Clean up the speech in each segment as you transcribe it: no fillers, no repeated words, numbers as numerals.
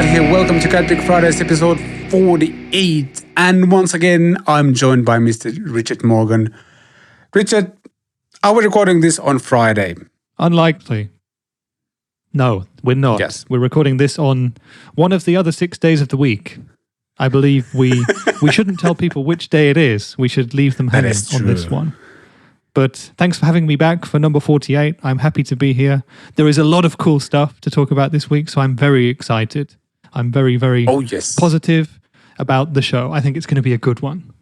Vlad here. Welcome to CatPick Fridays episode 48. And once again, I'm joined by Mr. Richard Morgan. Richard, are we recording this on Friday? Unlikely. No, we're not. Yes. We're recording this on one of the other 6 days of the week. I believe we shouldn't tell people which day it is. We should leave them hanging on this one. But thanks for having me back for number 48. I'm happy to be here. There is a lot of cool stuff to talk about this week, so I'm very excited. I'm very, very positive about the show. I think it's going to be a good one.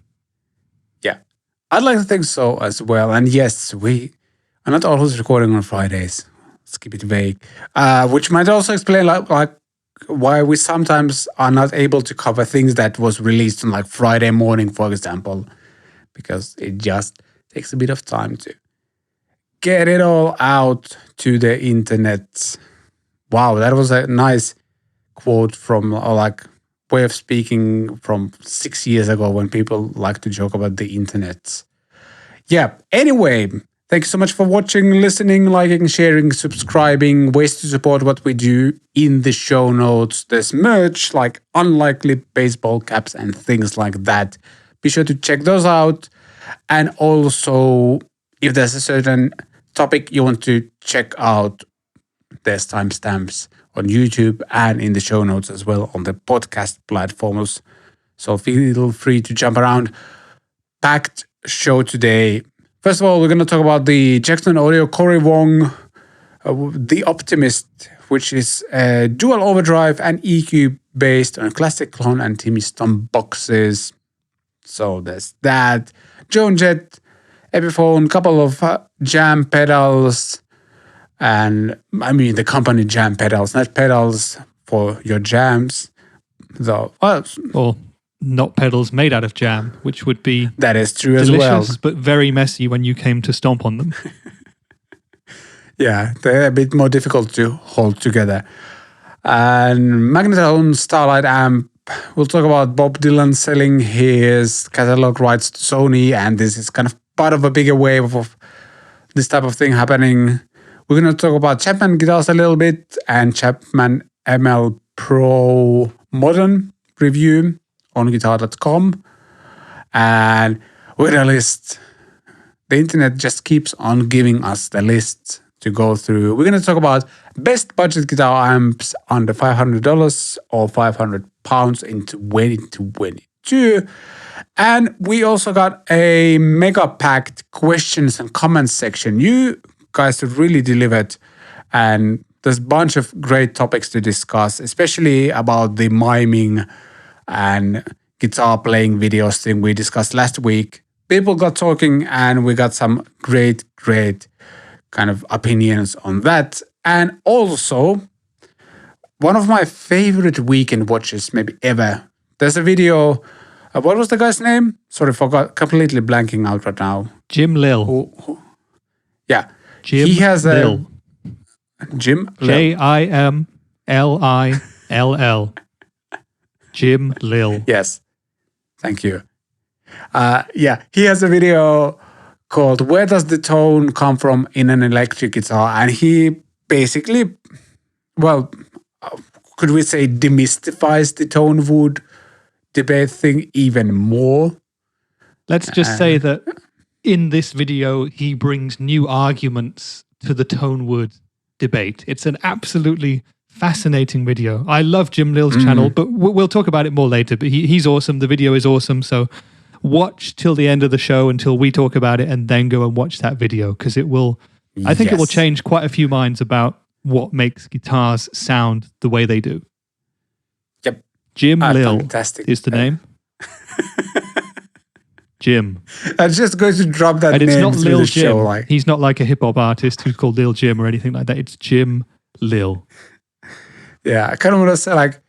Yeah, I'd like to think so as well. And yes, we are not always recording on Fridays. Let's keep it vague. Which might also explain like why we sometimes are not able to cover things that was released on like Friday morning, for example, because it just takes a bit of time to get it all out to the internet. Wow, that was a nice quote from like way of speaking from 6 years ago when people like to joke about the internet. Yeah, anyway, thank you so much for watching, listening, liking, sharing, subscribing. Ways to support what we do in the show notes. There's merch like unlikely baseball caps and things like that. Be sure to check those out. And also, if there's a certain topic you want to check out, there's timestamps on YouTube and in the show notes as well on the podcast platforms. So feel free to jump around. Packed show today. First of all, we're going to talk about the Jackson Audio Cory Wong, the Optimist, which is a dual overdrive and EQ based on a classic clone and Timmy Stump boxes. So there's that. Joan Jett Epiphone, couple of jam pedals, and I mean the company jam pedals, not pedals for your jams. So, or not pedals made out of jam, which would be that is true delicious, as well, but very messy when you came to stomp on them. Yeah, they're a bit more difficult to hold together. And Magnatone Starlite Amp. We'll talk about Bob Dylan selling his catalog rights to Sony, and this is kind of part of a bigger wave of this type of thing happening. We're going to talk about Chapman guitars a little bit and Chapman ML3 Pro modern review on guitar.com. And we're going to list. The internet just keeps on giving us the list to go through. We're going to talk about best budget guitar amps under $500 or £500 in 2022. And we also got a mega packed questions and comments section. You guys have really delivered, and there's a bunch of great topics to discuss, especially about the miming and guitar playing videos thing we discussed last week. People got talking and we got some great kind of opinions on that. And also, one of my favorite weekend watches maybe ever. There's a video. What was the guy's name? Sorry, forgot. Completely blanking out right now. Jim Lill. Yeah. Jim he has Lill. Jim Lill. Jimlill. Jim Lill. Yes. Thank you. Yeah, he has a video called Where Does the Tone Come From in an Electric Guitar? And he basically, well, could we say demystifies the tonewood debate thing even more? Let's just say that in this video, he brings new arguments to the tonewood debate. It's an absolutely fascinating video. I love Jim Lill's channel, but we'll talk about it more later. But he's awesome. The video is awesome. So watch till the end of the show until we talk about it, and then go and watch that video, because it will, I think it will change quite a few minds about what makes guitars sound the way they do. Yep. Jim Lill is the name. Jim. I'm just going to drop that and name it's not through Lil the Jim. show. Like. He's not like a hip-hop artist who's called Lil Jim or anything like that. It's Jim Lill. Yeah, I kind of want to say like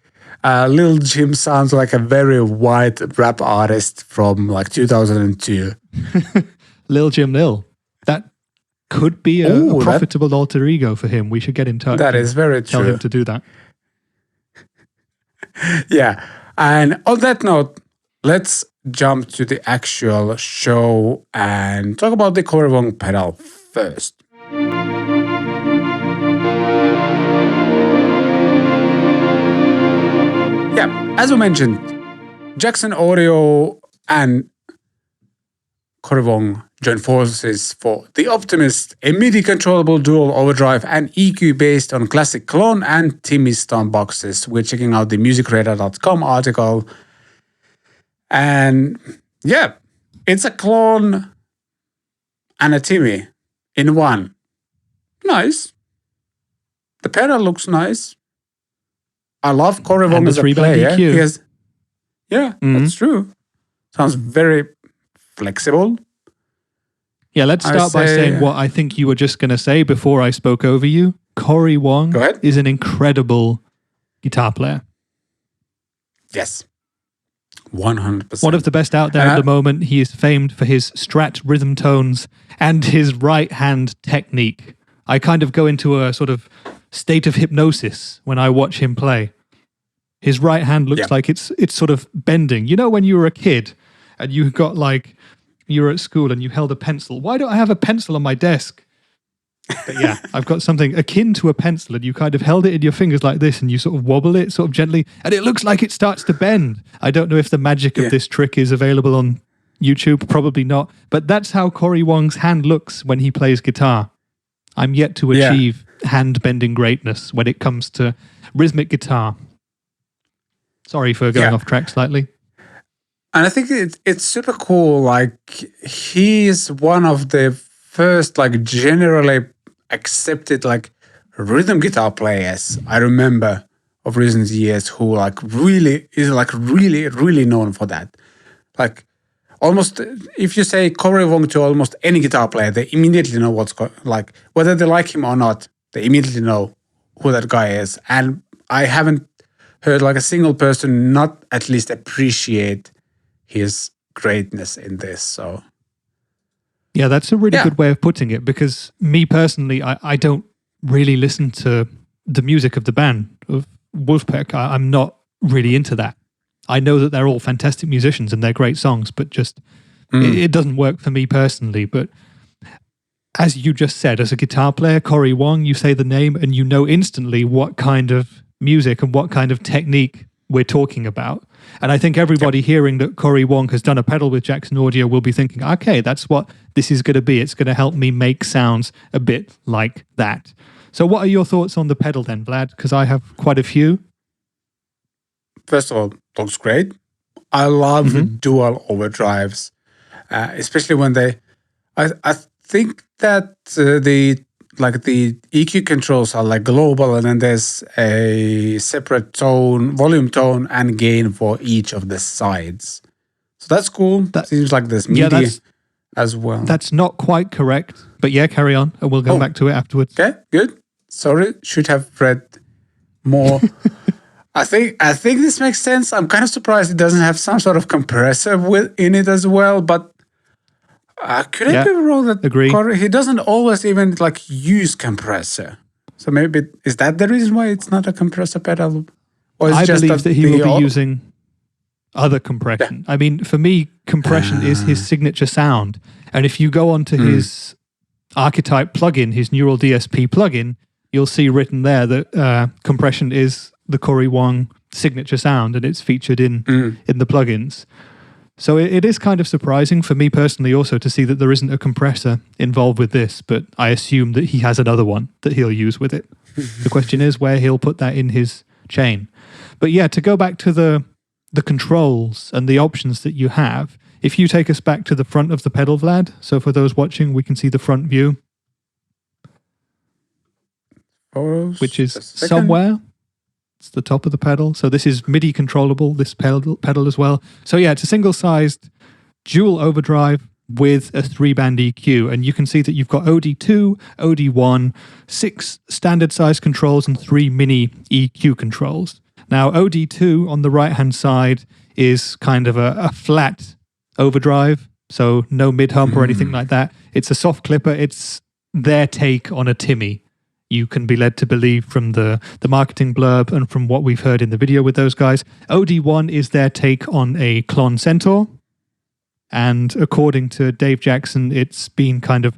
Lil Jim sounds like a very white rap artist from like 2002. Lil Jim Lill. That could be a profitable alter ego for him. We should get in touch. That is very true. Tell him to do that. Yeah. And on that note, let's jump to the actual show and talk about the Cory Wong pedal first. as we mentioned, Jackson Audio and Cory Wong joined forces for the Optimist, a MIDI controllable dual overdrive and EQ based on classic clone and Timmy Stone boxes. We're checking out the musicradar.com article. And yeah, it's a clone and a Timmy in one. Nice. The pedal looks nice. I love Cory Wong as a player. That's true. Sounds very flexible. Yeah, let's start by saying what I think you were just going to say before I spoke over you. Cory Wong is an incredible guitar player. Yes. 100%. One of the best out there at the moment. He is famed for his Strat rhythm tones and his right hand technique. I kind of go into a sort of state of hypnosis when I watch him play. His right hand looks like it's sort of bending. You know, when you were a kid and you got like, you were at school and you held a pencil. Why don't I have a pencil on my desk? But yeah, I've got something akin to a pencil and you kind of held it in your fingers like this and you sort of wobble it sort of gently and it looks like it starts to bend. I don't know if the magic of this trick is available on YouTube. Probably not. But that's how Cory Wong's hand looks when he plays guitar. I'm yet to achieve hand-bending greatness when it comes to rhythmic guitar. Sorry for going off track slightly. And I think it's super cool. Like, he's one of the first, like, generally accepted, like, rhythm guitar players I remember of recent years who, like, really is, like, really known for that. Like, almost, if you say Cory Wong to almost any guitar player, they immediately know like, whether they like him or not, they immediately know who that guy is. And I haven't heard, like, a single person not at least appreciate his greatness in this. So yeah, that's a really good way of putting it, because me personally, I don't really listen to the music of the band of Wolfpack. I'm not really into that. I know that they're all fantastic musicians and they're great songs, but just it doesn't work for me personally. But as you just said, as a guitar player, Cory Wong, you say the name and you know instantly what kind of music and what kind of technique we're talking about. And I think everybody hearing that Cory Wong has done a pedal with Jackson Audio will be thinking, okay, that's what this is going to be. It's going to help me make sounds a bit like that. So what are your thoughts on the pedal then, Vlad? Because I have quite a few. First of all, looks great. I love dual overdrives, especially when they. I think that the EQ controls are like global, and then there's a separate tone, volume tone, and gain for each of the sides. So that's cool. That seems like there's MIDI as well. That's not quite correct, but yeah, carry on, and we'll go back to it afterwards. Okay, good. Sorry, should have read more. I think this makes sense. I'm kind of surprised it doesn't have some sort of compressor in it as well, but could I be wrong that Cory, he doesn't always even like use compressor? So maybe is that the reason why it's not a compressor pedal? Or is I believe that he will be using other compression. Yeah. I mean, for me, compression is his signature sound. And if you go onto his Archetype plugin, his Neural DSP plugin, you'll see written there that compression is the Cory Wong signature sound, and it's featured in the plugins. So it is kind of surprising for me personally also to see that there isn't a compressor involved with this, but I assume that he has another one that he'll use with it. The question is where he'll put that in his chain. But yeah, to go back to the controls and the options that you have, if you take us back to the front of the pedal, Vlad, so for those watching, we can see the front view, which is somewhere. It's the top of the pedal. So this is MIDI controllable, this pedal as well. So yeah, it's a single-sized dual overdrive with a 3-band EQ. And you can see that you've got OD2, OD1, 6 standard-size controls, and 3 mini EQ controls. Now, OD2 on the right-hand side is kind of a flat overdrive, so no mid-hump or anything like that. It's a soft clipper. It's their take on a Timmy. You can be led to believe from the marketing blurb and from what we've heard in the video with those guys. OD1 is their take on a Klon Centaur. And according to Dave Jackson, it's been kind of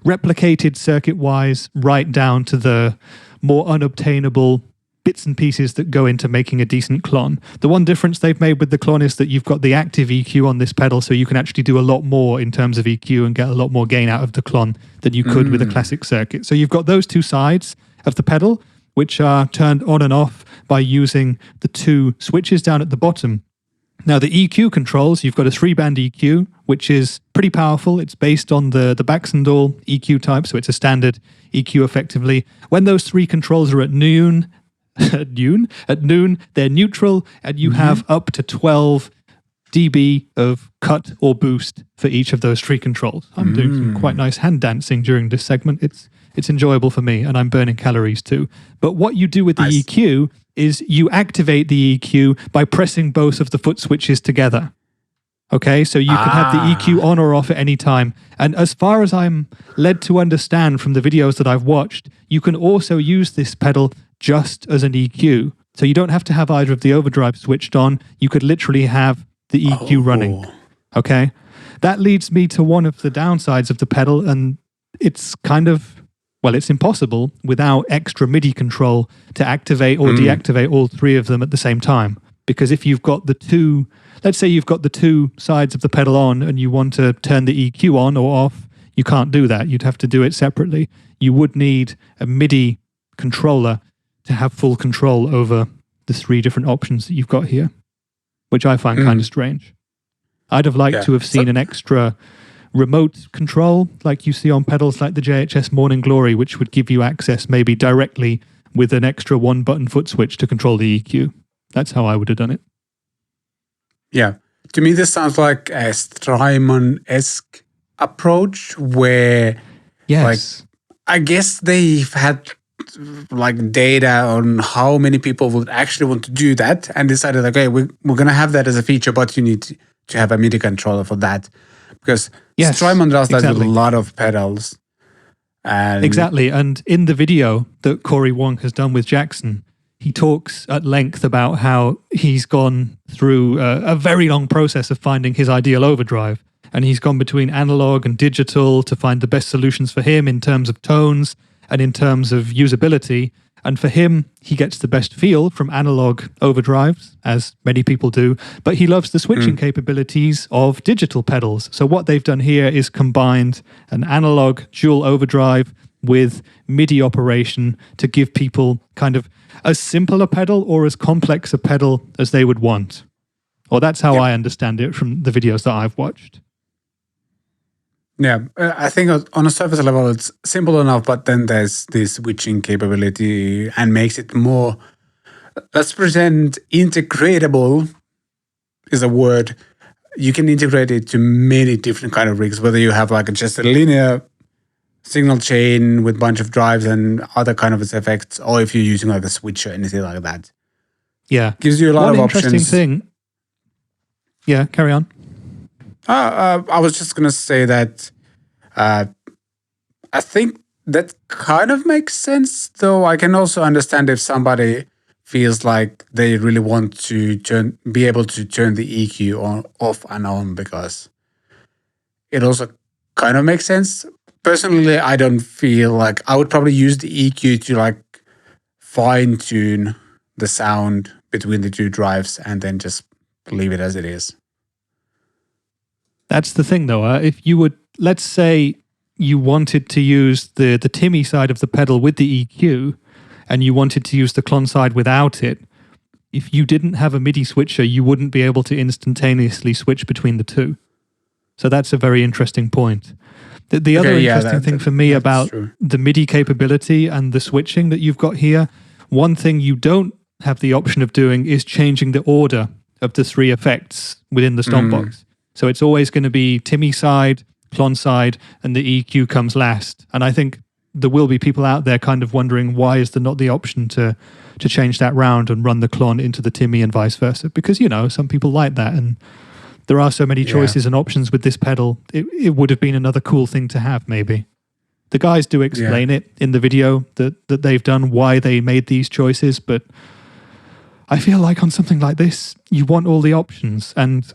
replicated circuit-wise right down to the more unobtainable bits and pieces that go into making a decent clon. The one difference they've made with the clon is that you've got the active EQ on this pedal, so you can actually do a lot more in terms of EQ and get a lot more gain out of the clon than you could with a classic circuit. So you've got those two sides of the pedal, which are turned on and off by using the two switches down at the bottom. Now, the EQ controls, you've got a 3-band EQ, which is pretty powerful. It's based on the Baxandall EQ type, so it's a standard EQ effectively. When those three controls are at noon, they're neutral, and you have up to 12 dB of cut or boost for each of those three controls. I'm doing some quite nice hand dancing during this segment. It's enjoyable for me, and I'm burning calories too. But what you do with the EQ is you activate the EQ by pressing both of the foot switches together. Okay, so you can have the EQ on or off at any time. And as far as I'm led to understand from the videos that I've watched, you can also use this pedal just as an EQ. So you don't have to have either of the overdrive switched on. You could literally have the EQ running. Okay, that leads me to one of the downsides of the pedal, and it's kind of, well, it's impossible without extra MIDI control to activate or deactivate all three of them at the same time. Because if you've got the two, let's say you've got the two sides of the pedal on and you want to turn the EQ on or off, you can't do that. You'd have to do it separately. You would need a MIDI controller to have full control over the three different options that you've got here, which I find kind of strange. I'd have liked to have seen an extra remote control like you see on pedals like the JHS Morning Glory, which would give you access maybe directly with an extra 1-button foot switch to control the EQ. That's how I would have done it. Yeah. To me, this sounds like a Strymon-esque approach where, like, I guess they've had like data on how many people would actually want to do that and decided, okay, we're going to have that as a feature, but you need to have a MIDI controller for that. Because Strymon does that with a lot of pedals. And exactly. And in the video that Cory Wong has done with Jackson, he talks at length about how he's gone through a very long process of finding his ideal overdrive. And he's gone between analog and digital to find the best solutions for him in terms of tones and in terms of usability. And for him, he gets the best feel from analog overdrives, as many people do, but he loves the switching capabilities of digital pedals. So what they've done here is combined an analog dual overdrive with MIDI operation to give people kind of as simple a pedal or as complex a pedal as they would want. Or that's how I understand it from the videos that I've watched. Yeah, I think on a surface level, it's simple enough, but then there's this switching capability and makes it more, let's pretend integratable is a word. You can integrate it to many different kind of rigs, whether you have like just a linear signal chain with a bunch of drives and other kind of effects, or if you're using like a switch or anything like that. Yeah. Gives you a lot of options. One interesting thing. Yeah, carry on. I was just going to say that I think that kind of makes sense, though I can also understand if somebody feels like they really want to be able to turn the EQ on, off and on, because it also kind of makes sense. Personally, I don't feel like I would probably use the EQ to like fine tune the sound between the two drives and then just leave it as it is. That's the thing, though. If you would, let's say you wanted to use the Timmy side of the pedal with the EQ and you wanted to use the clon side without it, if you didn't have a MIDI switcher, you wouldn't be able to instantaneously switch between the two. So that's a very interesting point. The other interesting thing for me about the MIDI capability and the switching that you've got here, one thing you don't have the option of doing is changing the order of the three effects within the stomp box. So it's always going to be Timmy side, clon side, and the EQ comes last. And I think there will be people out there kind of wondering, why is there not the option to change that round and run the clon into the Timmy and vice versa? Because, you know, some people like that. And there are so many choices and options with this pedal. It would have been another cool thing to have, maybe. The guys do explain it in the video that they've done, why they made these choices. But I feel like on something like this, you want all the options. And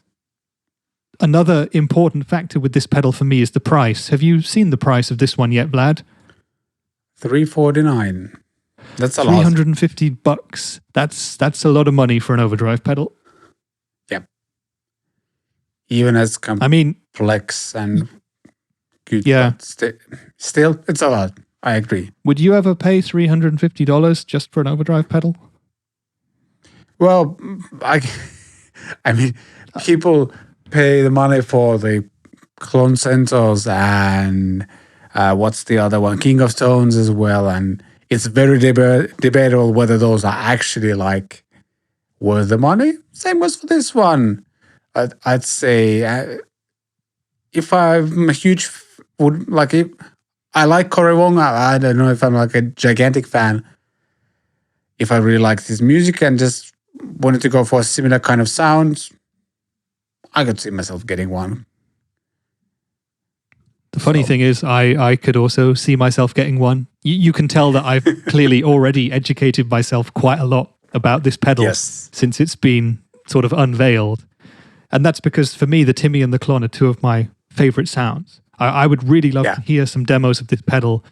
another important factor with this pedal for me is the price. Have you seen the price of this one yet, Vlad? $349. That's a lot. $350. That's a lot of money for an overdrive pedal. Yep. Even as I mean, complex and good. Yeah. Still, it's a lot. I agree. Would you ever pay $350 just for an overdrive pedal? Well, I mean, people pay the money for the clone sensors and what's the other one? King of Tones as well. And it's very debatable whether those are actually like worth the money. Same was for this one. I'd say if I'm a huge if I like Cory Wong, I don't know if I'm like a gigantic fan. If I really like his music and just wanted to go for a similar kind of sound, I could see myself getting one. The funny thing is, I could also see myself getting one. You can tell that I've clearly already educated myself quite a lot about this pedal since it's been sort of unveiled. And that's because for me, the Timmy and the Klon are two of my favorite sounds. I would really love to hear some demos of this pedal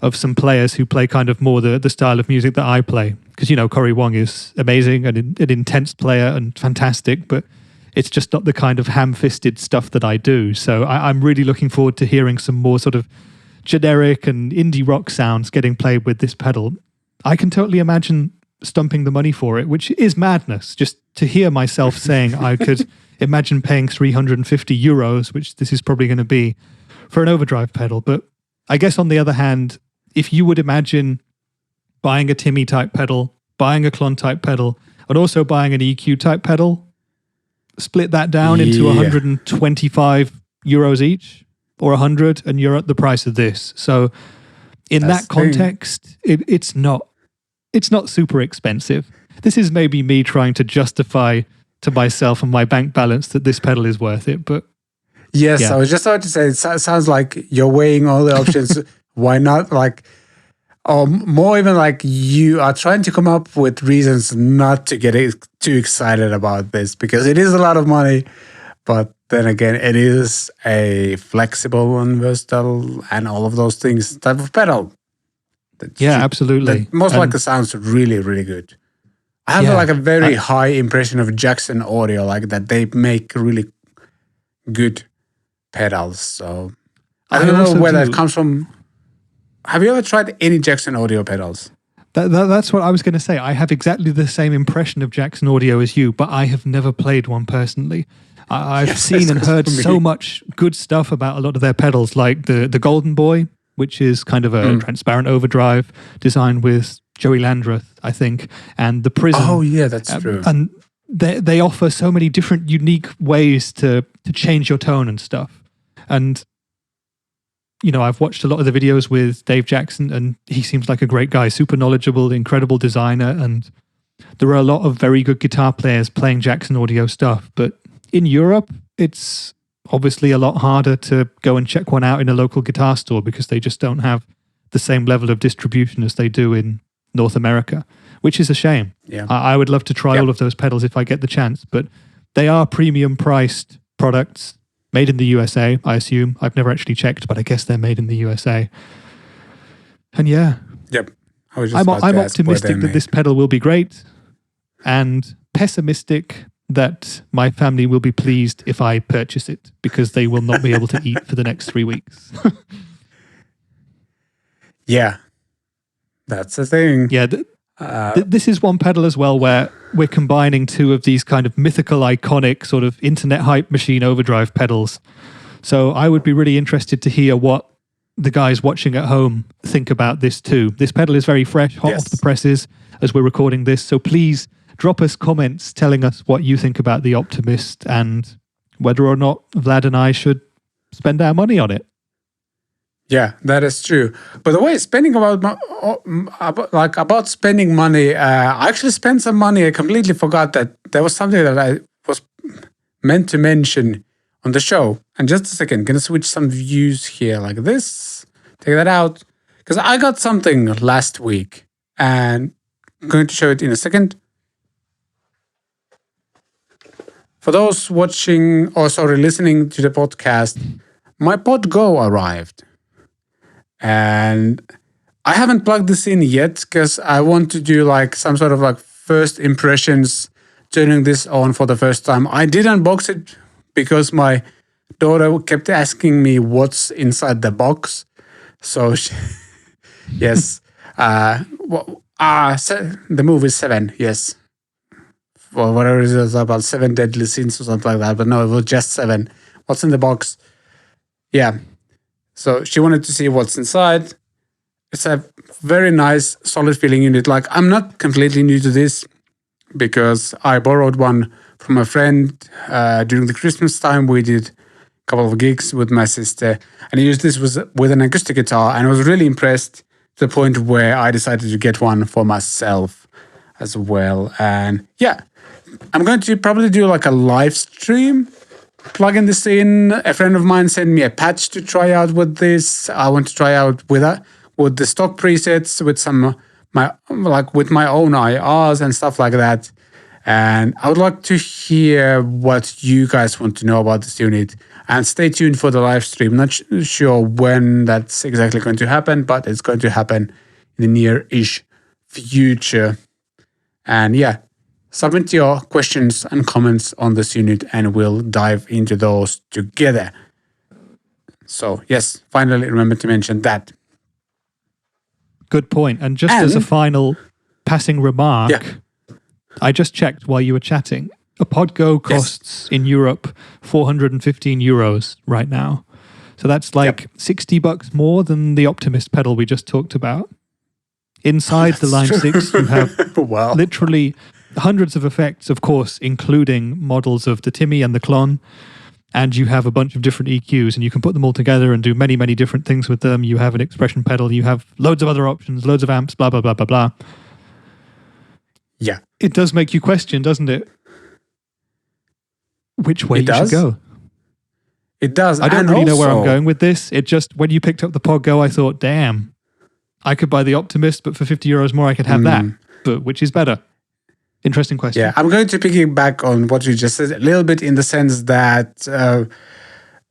of some players who play kind of more the style of music that I play. Because, you know, Cory Wong is amazing and an intense player and fantastic, but it's just not the kind of ham-fisted stuff that I do. So I'm really looking forward to hearing some more sort of generic and indie rock sounds getting played with this pedal. I can totally imagine stumping the money for it, which is madness. Just to hear myself saying I could imagine paying 350 euros, which this is probably going to be, for an overdrive pedal. But I guess on the other hand, if you would imagine buying a Timmy type pedal, buying a Klon type pedal, and also buying an EQ type pedal, split that down into 125 euros each or 100, and you're at the price of this. So in that context, it's not super expensive. This is maybe me trying to justify to myself and my bank balance that this pedal is worth it, but yes, I was just about to say, it sounds like you're weighing all the options. Why not? Or more even like you are trying to come up with reasons not to get too excited about this, because it is a lot of money. But then again, it is a flexible and versatile and all of those things type of pedal. Absolutely. That most likely sounds really, really good. I have like a very high impression of Jackson Audio, like that they make really good pedals. So I don't know where that comes from. Have you ever tried any Jackson Audio pedals? That's what I was going to say. I have exactly the same impression of Jackson Audio as you, but I have never played one personally. I've seen and heard so much good stuff about a lot of their pedals, like the Golden Boy, which is kind of a transparent overdrive designed with Joey Landreth, I think, and the Prism. Oh yeah, that's true. And they offer so many different unique ways to change your tone and stuff. And you know, I've watched a lot of the videos with Dave Jackson, and he seems like a great guy, super knowledgeable, incredible designer, and there are a lot of very good guitar players playing Jackson Audio stuff. But in Europe, it's obviously a lot harder to go and check one out in a local guitar store because they just don't have the same level of distribution as they do in North America, which is a shame. Yeah. I would love to try all of those pedals if I get the chance, but they are premium priced products made in the USA, I assume. I've never actually checked, but I guess they're made in the USA. And Yep. I'm optimistic that this pedal will be great, and pessimistic that my family will be pleased if I purchase it, because they will not be able to eat for the next 3 weeks. Yeah, that's the thing. Yeah, this is one pedal as well where we're combining two of these kind of mythical, iconic sort of internet hype machine overdrive pedals. So I would be really interested to hear what the guys watching at home think about this too. This pedal is very fresh, hot off the presses as we're recording this. So please drop us comments telling us what you think about the Optimist and whether or not Vlad and I should spend our money on it. Yeah, that is true. By the way, about spending money, I actually spent some money. I completely forgot that there was something that I was meant to mention on the show. And just a second, gonna switch some views here like this. Take that out. Because I got something last week and I'm going to show it in a second. For those listening to the podcast, my Pod Go arrived. And I haven't plugged this in yet because I want to do like some sort of like first impressions turning this on for the first time. I did unbox it because my daughter kept asking me what's inside the box. So, yes. The movie Seven, yes. Or whatever it is about 7 deadly sins or something like that. But no, it was just 7. What's in the box? Yeah. So she wanted to see what's inside. It's a very nice, solid feeling unit. Like, I'm not completely new to this because I borrowed one from a friend during the Christmas time. We did a couple of gigs with my sister, and I used this with an acoustic guitar, and I was really impressed to the point where I decided to get one for myself as well. And yeah, I'm going to probably do like a live stream plugging this in. A friend of mine sent me a patch to try out with this. I want to try out with the stock presets with with my own IRs and stuff like that. And I would like to hear what you guys want to know about this unit. And stay tuned for the live stream. Not sure when that's exactly going to happen, but it's going to happen in the near-ish future. And yeah, submit your questions and comments on this unit and we'll dive into those together. So yes, finally remember to mention that. Good point. And just as a final passing remark, I just checked while you were chatting. A Podgo costs in Europe 415 euros right now. So that's like $60 more than the Optimist pedal we just talked about. Inside the Line 6, you have literally hundreds of effects, of course, including models of the Timmy and the Clon. And you have a bunch of different EQs, and you can put them all together and do many, many different things with them. You have an expression pedal, you have loads of other options, loads of amps, blah, blah, blah, blah, blah. Yeah. It does make you question, doesn't it? Which way you should go. It does. I don't really know where I'm going with this. It just, when you picked up the Podgo, I thought, damn, I could buy the Optimist, but for 50 euros more, I could have that. But which is better? Interesting question. Yeah, I'm going to piggyback on what you just said a little bit in the sense that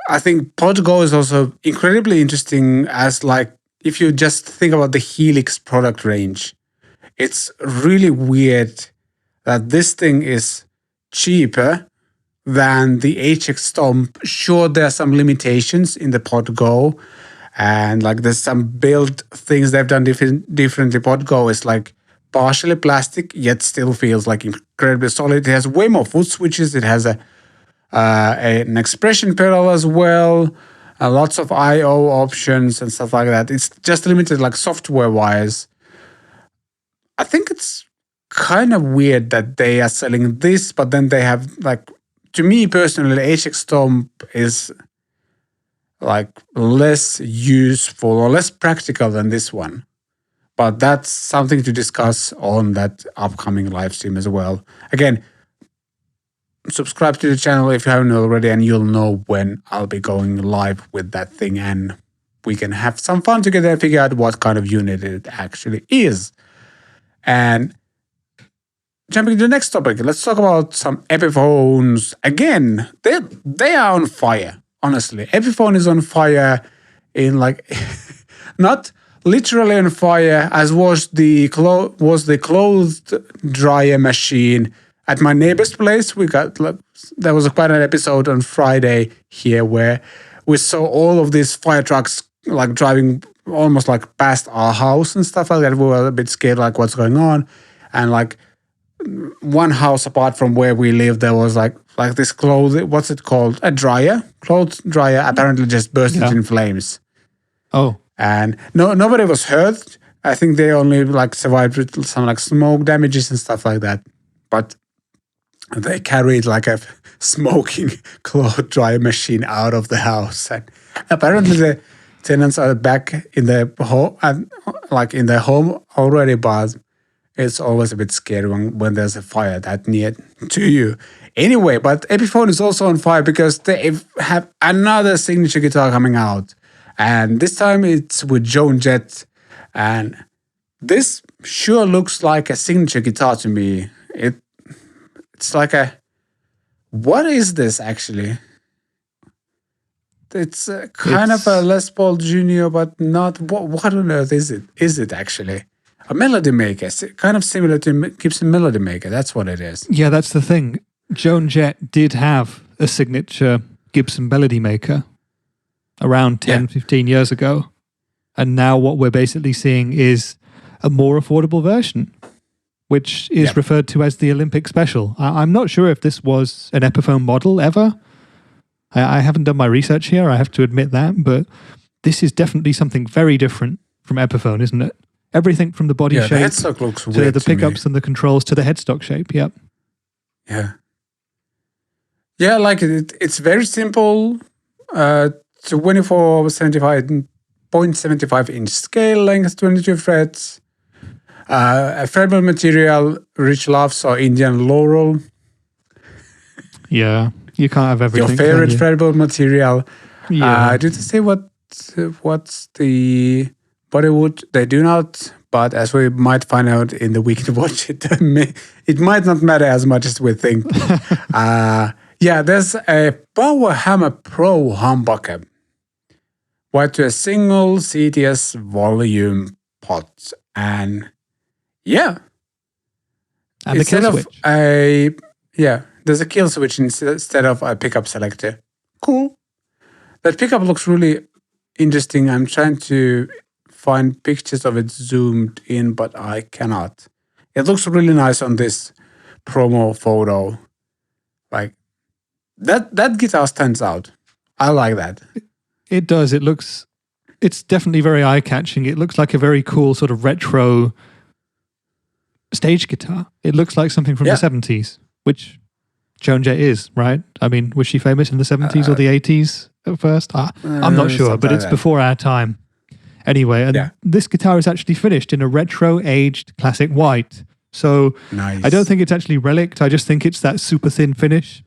I think Podgo is also incredibly interesting as like, if you just think about the Helix product range, it's really weird that this thing is cheaper than the HX Stomp. Sure, there are some limitations in the Podgo, and like there's some build things they've done differently. Podgo is like partially plastic, yet still feels like incredibly solid. It has way more foot switches. It has an expression pedal as well, lots of I/O options and stuff like that. It's just limited like software-wise. I think it's kind of weird that they are selling this, but then they have like, to me personally, HX Stomp is like less useful or less practical than this one. But that's something to discuss on that upcoming live stream as well. Again, subscribe to the channel if you haven't already, and you'll know when I'll be going live with that thing, and we can have some fun together and figure out what kind of unit it actually is. And jumping to the next topic, let's talk about some Epiphones. Again, they are on fire, honestly. Epiphone is on fire in like, not literally on fire, as was the clothes dryer machine at my neighbor's place. We got there was quite an episode on Friday here where we saw all of these fire trucks like driving almost like past our house and stuff like that. We were a bit scared, like what's going on, and like one house apart from where we live, there was like this what's it called? A dryer, clothes dryer, apparently just bursted in flames. Oh. And nobody was hurt. I think they only like survived with some like smoke damages and stuff like that. But they carried like a smoking clothes dryer machine out of the house. And apparently the tenants are back in the home, like in their home already, but it's always a bit scary when there's a fire that near to you. Anyway, but Epiphone is also on fire because they have another signature guitar coming out. And this time it's with Joan Jett. And this sure looks like a signature guitar to me. It's like a... What is this actually? It's kind of a Les Paul Junior, but not. What on earth is it? Is it actually a melody maker? It's kind of similar to Gibson Melody Maker. That's what it is. Yeah, that's the thing. Joan Jett did have a signature Gibson Melody Maker around 10, 15 years ago. And now what we're basically seeing is a more affordable version, which is referred to as the Olympic Special. I'm not sure if this was an Epiphone model ever. I haven't done my research here, I have to admit that, but this is definitely something very different from Epiphone, isn't it? Everything from the body shape the headstock looks to weird the pickups and the controls to the headstock shape, yep. Yeah. Yeah, I like it. It's very simple. 24.75 inch scale length, 22 frets. A fretboard material, Rich loves, so Indian laurel. Yeah, you can't have everything. Your favorite fretboard material. Yeah. Did they say what's the body wood? They do not, but as we might find out in the weekend watch, it might not matter as much as we think. There's a Power Hammer Pro humbucker. Wired to a single CTS volume pot. And and the kill switch. There's a kill switch instead of a pickup selector. Cool. That pickup looks really interesting. I'm trying to find pictures of it zoomed in, but I cannot. It looks really nice on this promo photo. Like that guitar stands out. I like that. It does. It's definitely very eye-catching. It looks like a very cool sort of retro stage guitar. It looks like something from the 70s, which Joan Jett is, right? I mean, was she famous in the 70s or the 80s at first? I'm not sure, but it's before our time. Anyway, and this guitar is actually finished in a retro-aged classic white. So nice. I don't think it's actually relic. I just think it's that super thin finish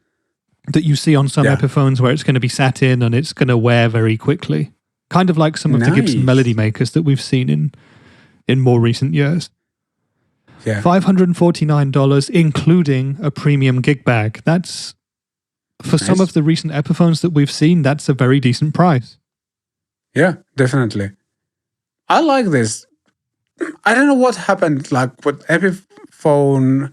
that you see on some Epiphones where it's going to be satin and it's going to wear very quickly. Kind of like some of the Gibson Melody Makers that we've seen in more recent years. Yeah. $549, including a premium gig bag. That's, for some of the recent Epiphones that we've seen, that's a very decent price. Yeah, definitely. I like this. I don't know what happened, like with Epiphone.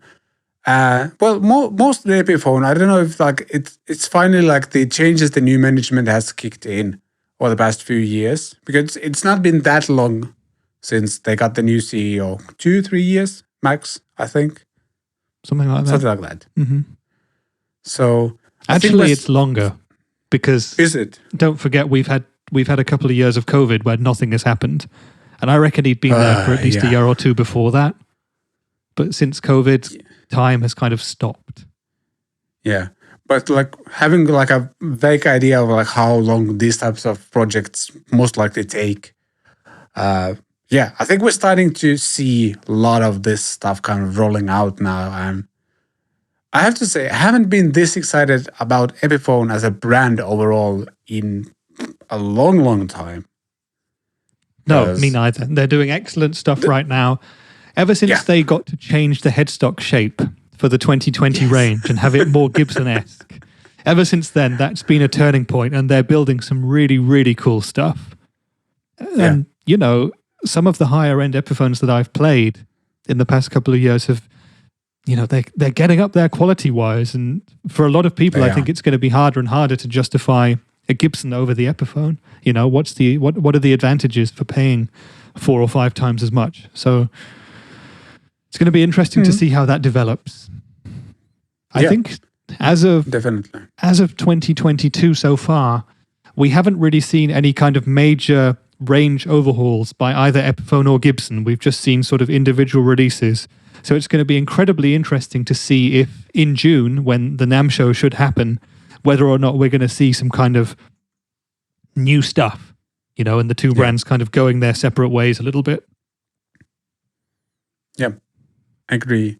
Most of the Epiphone, I don't know if like it's finally like the changes the new management has kicked in over the past few years, because it's not been that long since they got the new CEO. 2-3 years max, I think. Something like that. Something like that. Mm-hmm. So actually, it's longer because is it? Don't forget we've had a couple of years of COVID where nothing has happened, and I reckon he'd been there for at least a year or two before that. But since COVID, time has kind of stopped. Yeah, but like having like a vague idea of like how long these types of projects most likely take. I think we're starting to see a lot of this stuff kind of rolling out now, and I have to say I haven't been this excited about Epiphone as a brand overall in a long, long time. No, me neither. They're doing excellent stuff right now. Ever since they got to change the headstock shape for the 2020 range and have it more Gibson-esque, ever since then, that's been a turning point, and they're building some really, really cool stuff. And, you know, some of the higher-end Epiphones that I've played in the past couple of years have, you know, they're getting up there quality-wise, and for a lot of people, I think it's going to be harder and harder to justify a Gibson over the Epiphone. You know, what are the advantages for paying 4 or 5 times as much? So it's going to be interesting to see how that develops. I think as of 2022 so far, we haven't really seen any kind of major range overhauls by either Epiphone or Gibson. We've just seen sort of individual releases. So it's going to be incredibly interesting to see if in June, when the NAMM show should happen, whether or not we're going to see some kind of new stuff, you know, and the two brands kind of going their separate ways a little bit. Yeah, I agree.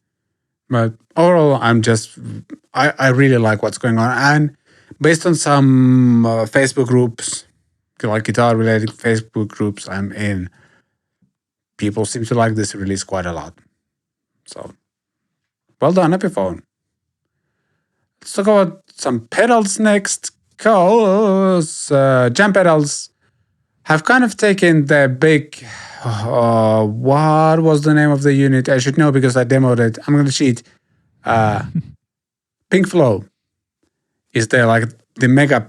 But overall, I really like what's going on. And based on some Facebook groups, like guitar-related Facebook groups I'm in, people seem to like this release quite a lot. So, well done, Epiphone. Let's talk about some pedals next. because Jam Pedals have kind of taken the big, what was the name of the unit? I should know because I demoed it. I'm going to cheat. Pink Flow is there like the mega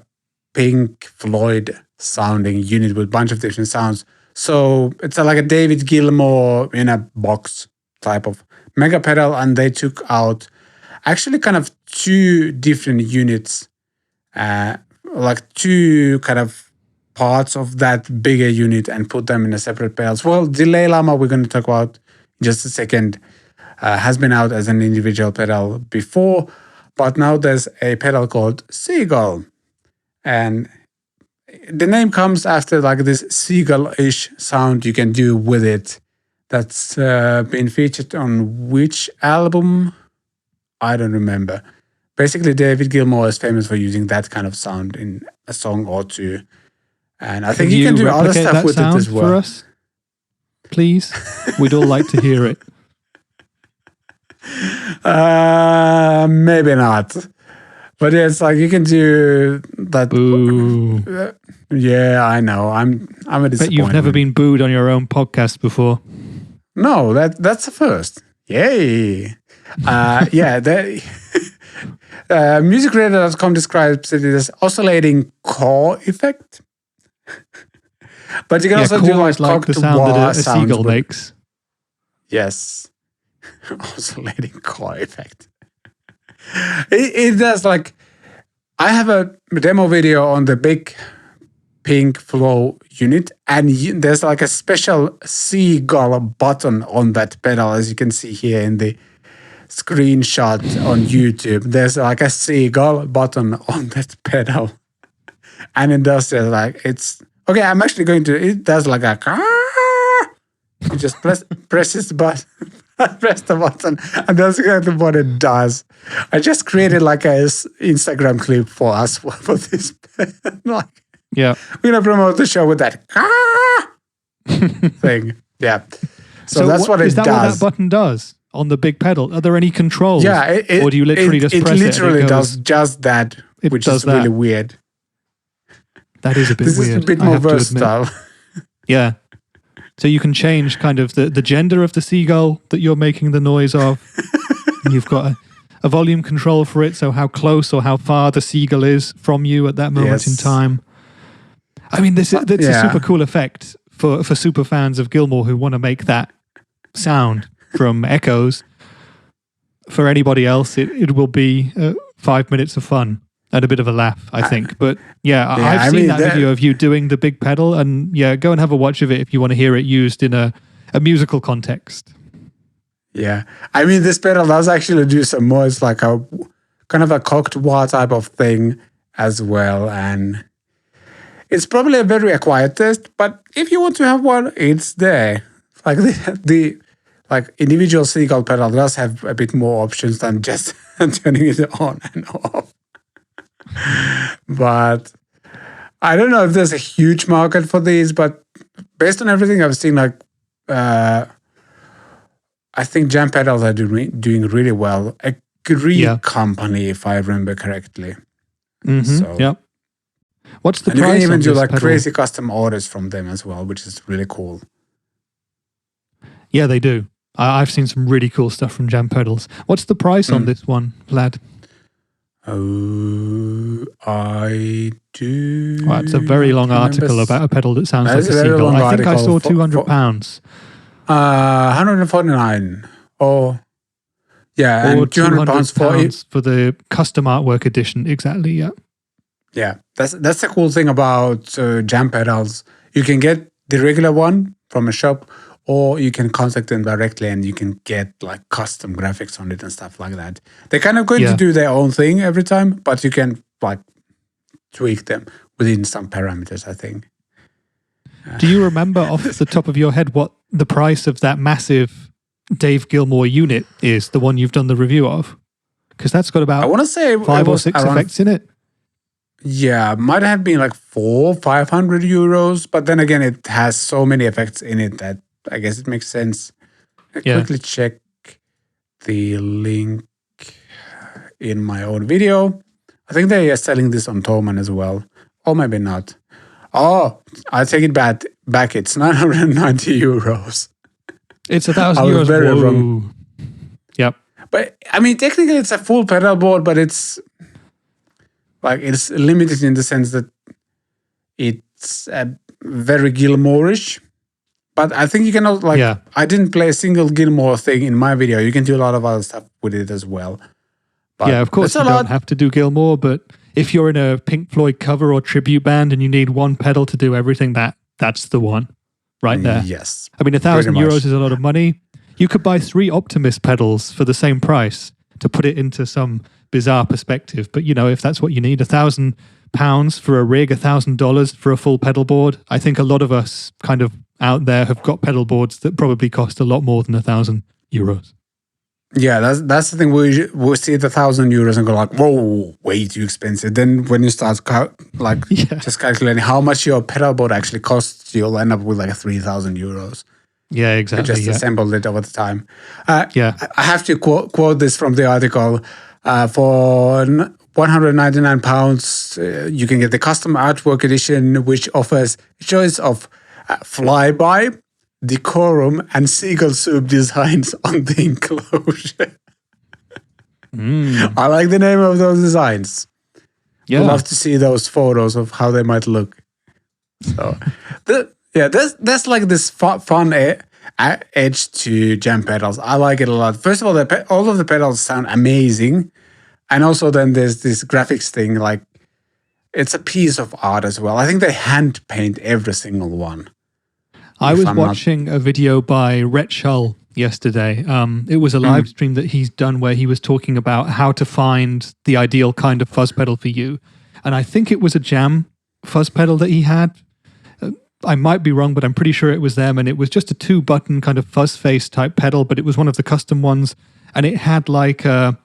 Pink Floyd sounding unit with a bunch of different sounds. So it's like a David Gilmour in a box type of mega pedal, and they took out actually kind of two different units, like two kind of parts of that bigger unit and put them in a separate pedals. Well, Delay Lama, we're going to talk about in just a second, has been out as an individual pedal before, but now there's a pedal called Seagull. And the name comes after like this seagull-ish sound you can do with it. That's been featured on which album? I don't remember. Basically, David Gilmour is famous for using that kind of sound in a song or two. And I think you can do other stuff with it as well. For us, please? We'd all like to hear it. Maybe not. But yeah, it's like you can do that. Boo. Yeah, I know. I'm a disappointment. Bet you've never been booed on your own podcast before. No, that's the first. Yay. Musicradar.com describes it as oscillating core effect. But you can also do like the sound that a seagull makes. Yes. Oscillating core effect. It does like, I have a demo video on the big Pink Flow unit, and there's like a special seagull button on that pedal, as you can see here in the screenshot on YouTube. There's like a seagull button on that pedal, and it does like it's okay. I'm actually going to. It does like a. You just presses the button. Press the button, and that's exactly what it does. I just created like a Instagram clip for us for this. Like, yeah, we're gonna promote the show with that thing. Yeah, so that's what it does. Is that what that button does on the big pedal? Are there any controls? Yeah, or do you literally just press it? It literally does just that, which is really weird. That is a bit weird. This is a bit more versatile. Yeah. So you can change kind of the gender of the seagull that you're making the noise of. You've got a volume control for it, so how close or how far the seagull is from you at that moment in time. I mean, that's a super cool effect for super fans of Gilmour who want to make that sound from echoes. For anybody else, it will be 5 minutes of fun. And a bit of a laugh, I think. But I've seen that video of you doing the big pedal, and go and have a watch of it if you want to hear it used in a musical context. Yeah. I mean, this pedal does actually do some more. It's like a kind of a cocked wah type of thing as well. And it's probably a very acquired taste, but if you want to have one, it's there. Like the like individual seagull pedal does have a bit more options than just turning it on and off. But I don't know if there's a huge market for these, but based on everything I've seen, like I think Jam Pedals are doing really well. A Greek company, if I remember correctly. Mm-hmm. So, what's the price? You can even do like pedal? crazy custom orders from them as well, which is really cool. Yeah, they do. I've seen some really cool stuff from Jam Pedals. What's the price on this one, Vlad? Oh, I do. Well, it's a very long article about a pedal that sounds like a seagull. I think I saw £200. 149. Oh, yeah, or and £200 for the custom artwork edition. Exactly. Yeah. Yeah, that's the cool thing about Jam Pedals. You can get the regular one from a shop, or you can contact them directly and you can get like custom graphics on it and stuff like that. They're kind of going to do their own thing every time, but you can like tweak them within some parameters, I think. Do you remember off the top of your head what the price of that massive Dave Gilmour unit is, the one you've done the review of? Because that's got about, I want to say 5 or 6 effects in it. Yeah, might have been like 400-500 euros, but then again, it has so many effects in it that I guess it makes sense. I quickly check the link in my own video. I think they are selling this on Thomann as well. Or maybe not. Oh, I take it back. It's 990 euros. It's 1,000 I was euros. very Whoa. wrong. Yep. But I mean, technically, it's a full pedal board, but it's limited in the sense that it's very Gilmore-ish. But I think you can also, I didn't play a single Gilmore thing in my video. You can do a lot of other stuff with it as well. But yeah, of course you don't have to do Gilmore, but if you're in a Pink Floyd cover or tribute band and you need one pedal to do everything, that's the one right there. Yes. I mean, 1,000 euros is a lot of money. You could buy 3 Optimist pedals for the same price to put it into some bizarre perspective. But, if that's what you need, £1,000 for a rig, $1,000 for a full pedal board. I think a lot of us kind of out there have got pedal boards that probably cost a lot more than 1,000 euros. Yeah, that's the thing. We see the 1,000 euros and go like, whoa, way too expensive. Then when you start just calculating how much your pedal board actually costs, you'll end up with like 3,000 euros. Yeah, exactly. Just assembled it over the time. Yeah, I have to quote this from the article. For £199, you can get the custom artwork edition, which offers a choice of flyby, decorum, and seagull soup designs on the enclosure. I like the name of those designs. Yeah. I'd love to see those photos of how they might look. So, there's like this fun edge to jam pedals. I like it a lot. First of all, all of the pedals sound amazing. And also then there's this graphics thing, like it's a piece of art as well. I think they hand paint every single one. I was watching a video by Rhett Shull yesterday. It was a live stream that he's done where he was talking about how to find the ideal kind of fuzz pedal for you. And I think it was a jam fuzz pedal that he had. I might be wrong, but I'm pretty sure it was them. And it was just a 2-button kind of fuzz face type pedal, but it was one of the custom ones. And it had like an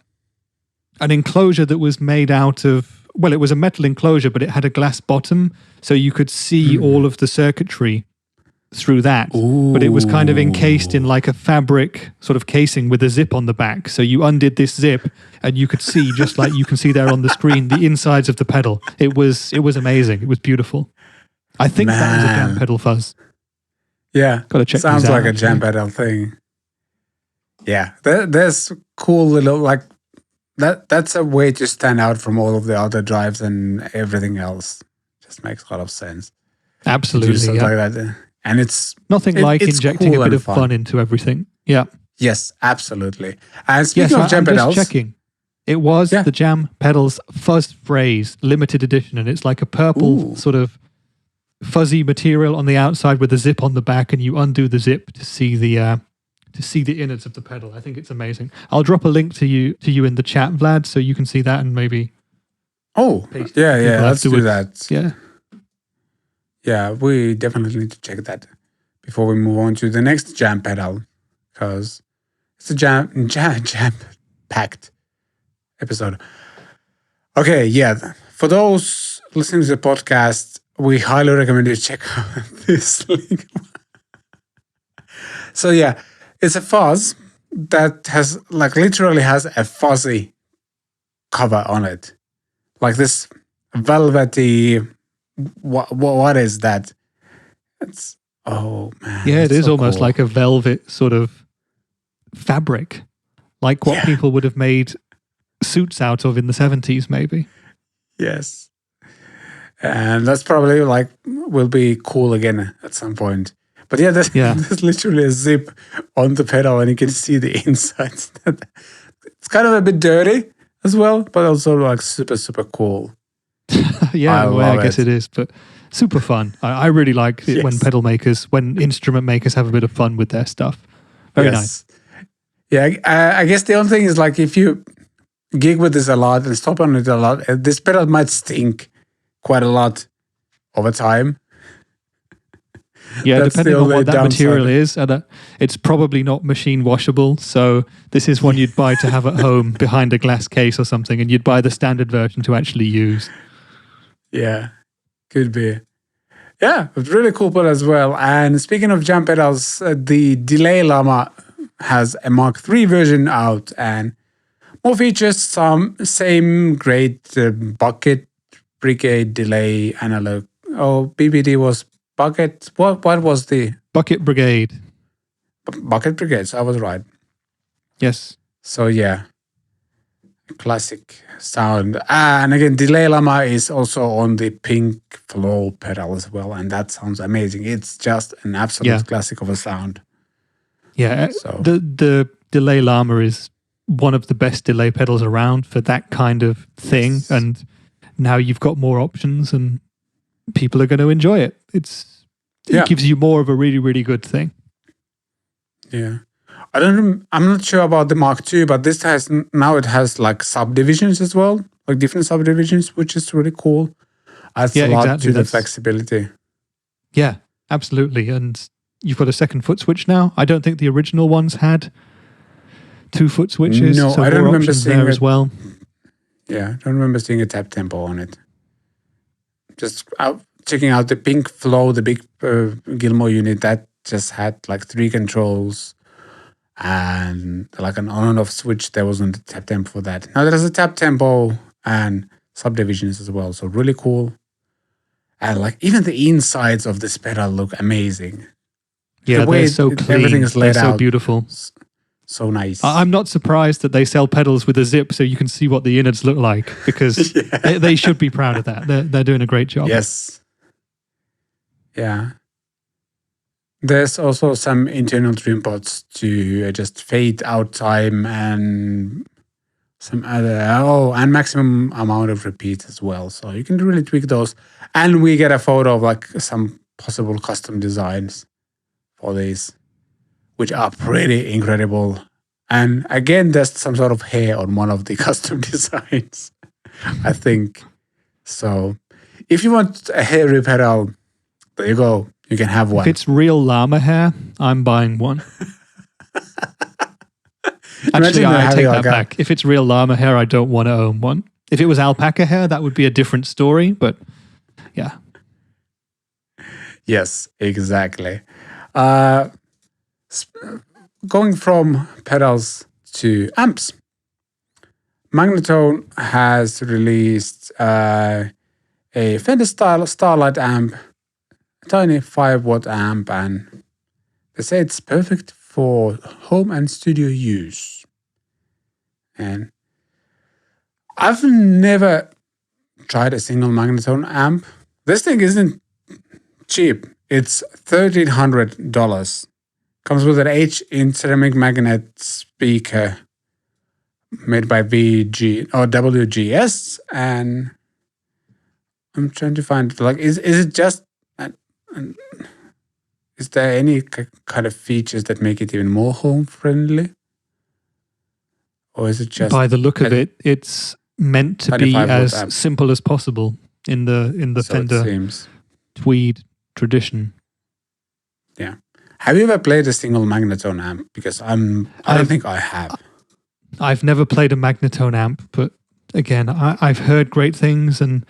enclosure that was made out of, well, it was a metal enclosure, but it had a glass bottom. So you could see all of the circuitry through that. Ooh. But it was kind of encased in like a fabric sort of casing with a zip on the back. So you undid this zip and you could see, just like you can see there on the screen, the insides of the pedal. It was amazing. It was beautiful. I think that was a jam pedal fuzz. Yeah. Gotta check Sounds these out, like a jam pedal thing. Yeah. There's cool little, like, that's a way to stand out from all of the other drives and everything else. Just makes a lot of sense. Absolutely. Do something like that. And it's nothing like injecting cool a bit of fun into everything. Yeah. Yes, absolutely. And speaking of jam pedals, just checking. It was the Jam Pedals Fuzz Phrase limited edition, and it's like a purple sort of fuzzy material on the outside with a zip on the back, and you undo the zip to see the innards of the pedal. I think it's amazing. I'll drop a link to you in the chat, Vlad, so you can see that and maybe. Oh, yeah. Let's do that. Yeah. Yeah, we definitely need to check that before we move on to the next jam pedal, because it's a jam-packed episode. Okay, yeah. For those listening to the podcast, we highly recommend you check out this link. So yeah, it's a fuzz that has literally has a fuzzy cover on it, like this velvety. What is that? It's yeah, it is so almost cool. Like a velvet sort of fabric, like what people would have made suits out of in the 70s, maybe. Yes, and that's probably will be cool again at some point. But yeah, there's literally a zip on the pedal, and you can see the insides. It's kind of a bit dirty as well, but also super, super cool. I guess it is, but super fun. I really like it when instrument makers have a bit of fun with their stuff. Very nice. Yeah, I guess the only thing is if you gig with this a lot and stop on it a lot, this pedal might stink quite a lot over time. Yeah, depending on what that material is, it's probably not machine washable. So this is one you'd buy to have at home behind a glass case or something, and you'd buy the standard version to actually use. Yeah, could be. Yeah, it's really cool pedal as well. And speaking of jam pedals, the Delay Lama has a Mark III version out, and More features, some same great bucket brigade delay analog. Oh, BBD was bucket. What was the Bucket Brigade. bucket brigade? So I was right. Yes. So yeah, classic sound. And again, delay Lama is also on the pink flow pedal as well, and that sounds amazing. It's just an absolute classic of a sound. Yeah, so the delay Lama is one of the best delay pedals around for that kind of thing. Yes. And now you've got more options and people are going to enjoy it. It gives you more of a really, really good thing. Yeah. I'm not sure about the Mark II, but it has like subdivisions as well, like different subdivisions, which is really cool. Adds a lot to the flexibility. Yeah, absolutely. And you've got a second foot switch now. I don't think the original ones had 2 foot switches. No, so I don't remember seeing there as well. Yeah, I don't remember seeing a tap tempo on it. Just checking out the pink flow, the big Gilmore unit that just had like 3 controls and like an on and off switch. There wasn't a tap tempo for that. Now there's a tap tempo and subdivisions as well. So really cool. And like even the insides of this pedal look amazing. Yeah, they're so clean. Everything is laid out. They're so beautiful. So nice. I'm not surprised that they sell pedals with a zip so you can see what the innards look like, because they should be proud of that. They're doing a great job. Yes. Yeah. There's also some internal trim pots to adjust fade out time and some other, and maximum amount of repeats as well. So you can really tweak those. And we get a photo of like some possible custom designs for these, which are pretty incredible. And again, there's some sort of hair on one of the custom designs, I think. So if you want a hairy pedal, there you go. You can have one. If it's real llama hair, I'm buying one. Actually, I take that back. If it's real llama hair, I don't want to own one. If it was alpaca hair, that would be a different story. But yeah. Yes, exactly. Going from pedals to amps, Magnatone has released a Fender Starlite amp, a tiny 5-watt amp, and they say it's perfect for home and studio use. And I've never tried a single Magnatone amp. This thing isn't cheap. It's $1,300. Comes with an 8-inch ceramic magnet speaker made by WGS, and I'm trying to find like is it just is there any kind of features that make it even more home friendly, or is it just by the look of it, it's meant to be as simple as possible in the Fender tweed tradition. Yeah. Have you ever played a single Magnatone amp? Because I don't think I have. I've never played a Magnatone amp, but again, I've heard great things. And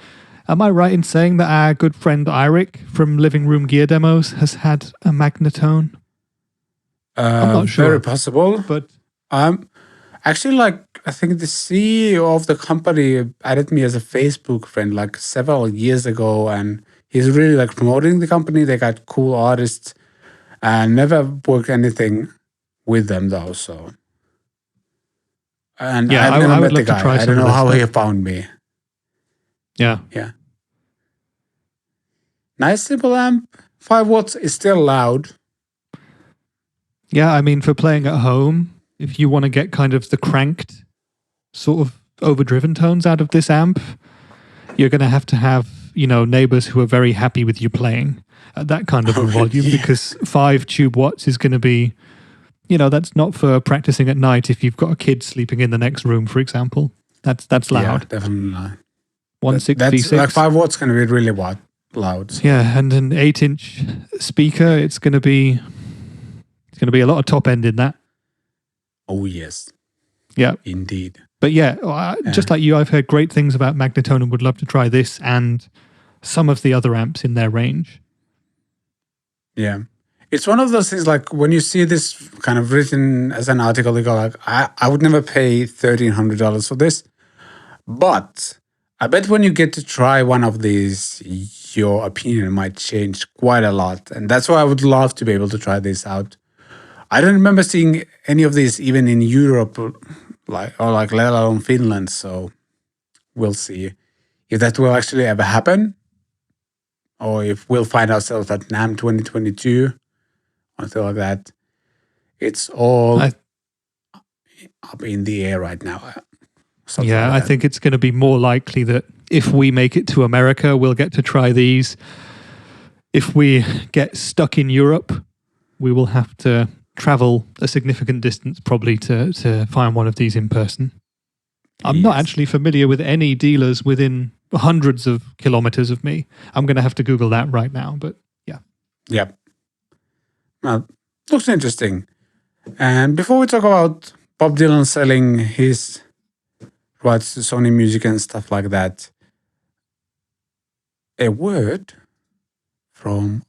am I right in saying that our good friend Eirik from Living Room Gear Demos has had a Magnatone? I'm not sure. Very possible. But actually, like, I think the CEO of the company added me as a Facebook friend like several years ago, and he's really like promoting the company. They got cool artists. I never worked anything with them though, so. And yeah, I've never I met the guy. I don't know how he found me. Yeah. Yeah. Nice simple amp. 5 watts is still loud. Yeah, I mean, for playing at home, if you want to get kind of the cranked, sort of overdriven tones out of this amp, you're going to have, neighbors who are very happy with you playing at that kind of a volume, because 5 tube watts is going to be, that's not for practicing at night if you've got a kid sleeping in the next room, for example. That's loud. Yeah, definitely loud. 1.6 like 5 watts can be really loud. Yeah, and an 8-inch speaker, it's going to be a lot of top end in that. Oh yes. Yeah. Indeed. But yeah, just like you, I've heard great things about Magnatone and would love to try this and some of the other amps in their range. Yeah. it's one of those things like when you see this kind of written as an article, you go like, I would never pay $1,300 for this. But I bet when you get to try one of these, your opinion might change quite a lot. And that's why I would love to be able to try this out. I don't remember seeing any of these even in Europe, let alone Finland. So we'll see if that will actually ever happen, or if we'll find ourselves at NAMM 2022, or something like that. It's all up in the air right now. Yeah, I think it's going to be more likely that if we make it to America, we'll get to try these. If we get stuck in Europe, we will have to travel a significant distance probably to find one of these in person. I'm not actually familiar with any dealers within hundreds of kilometers of me. I'm going to have to Google that right now, but yeah. Yep. Well, looks interesting. And before we talk about Bob Dylan selling his rights to Sony Music and stuff like that, a word from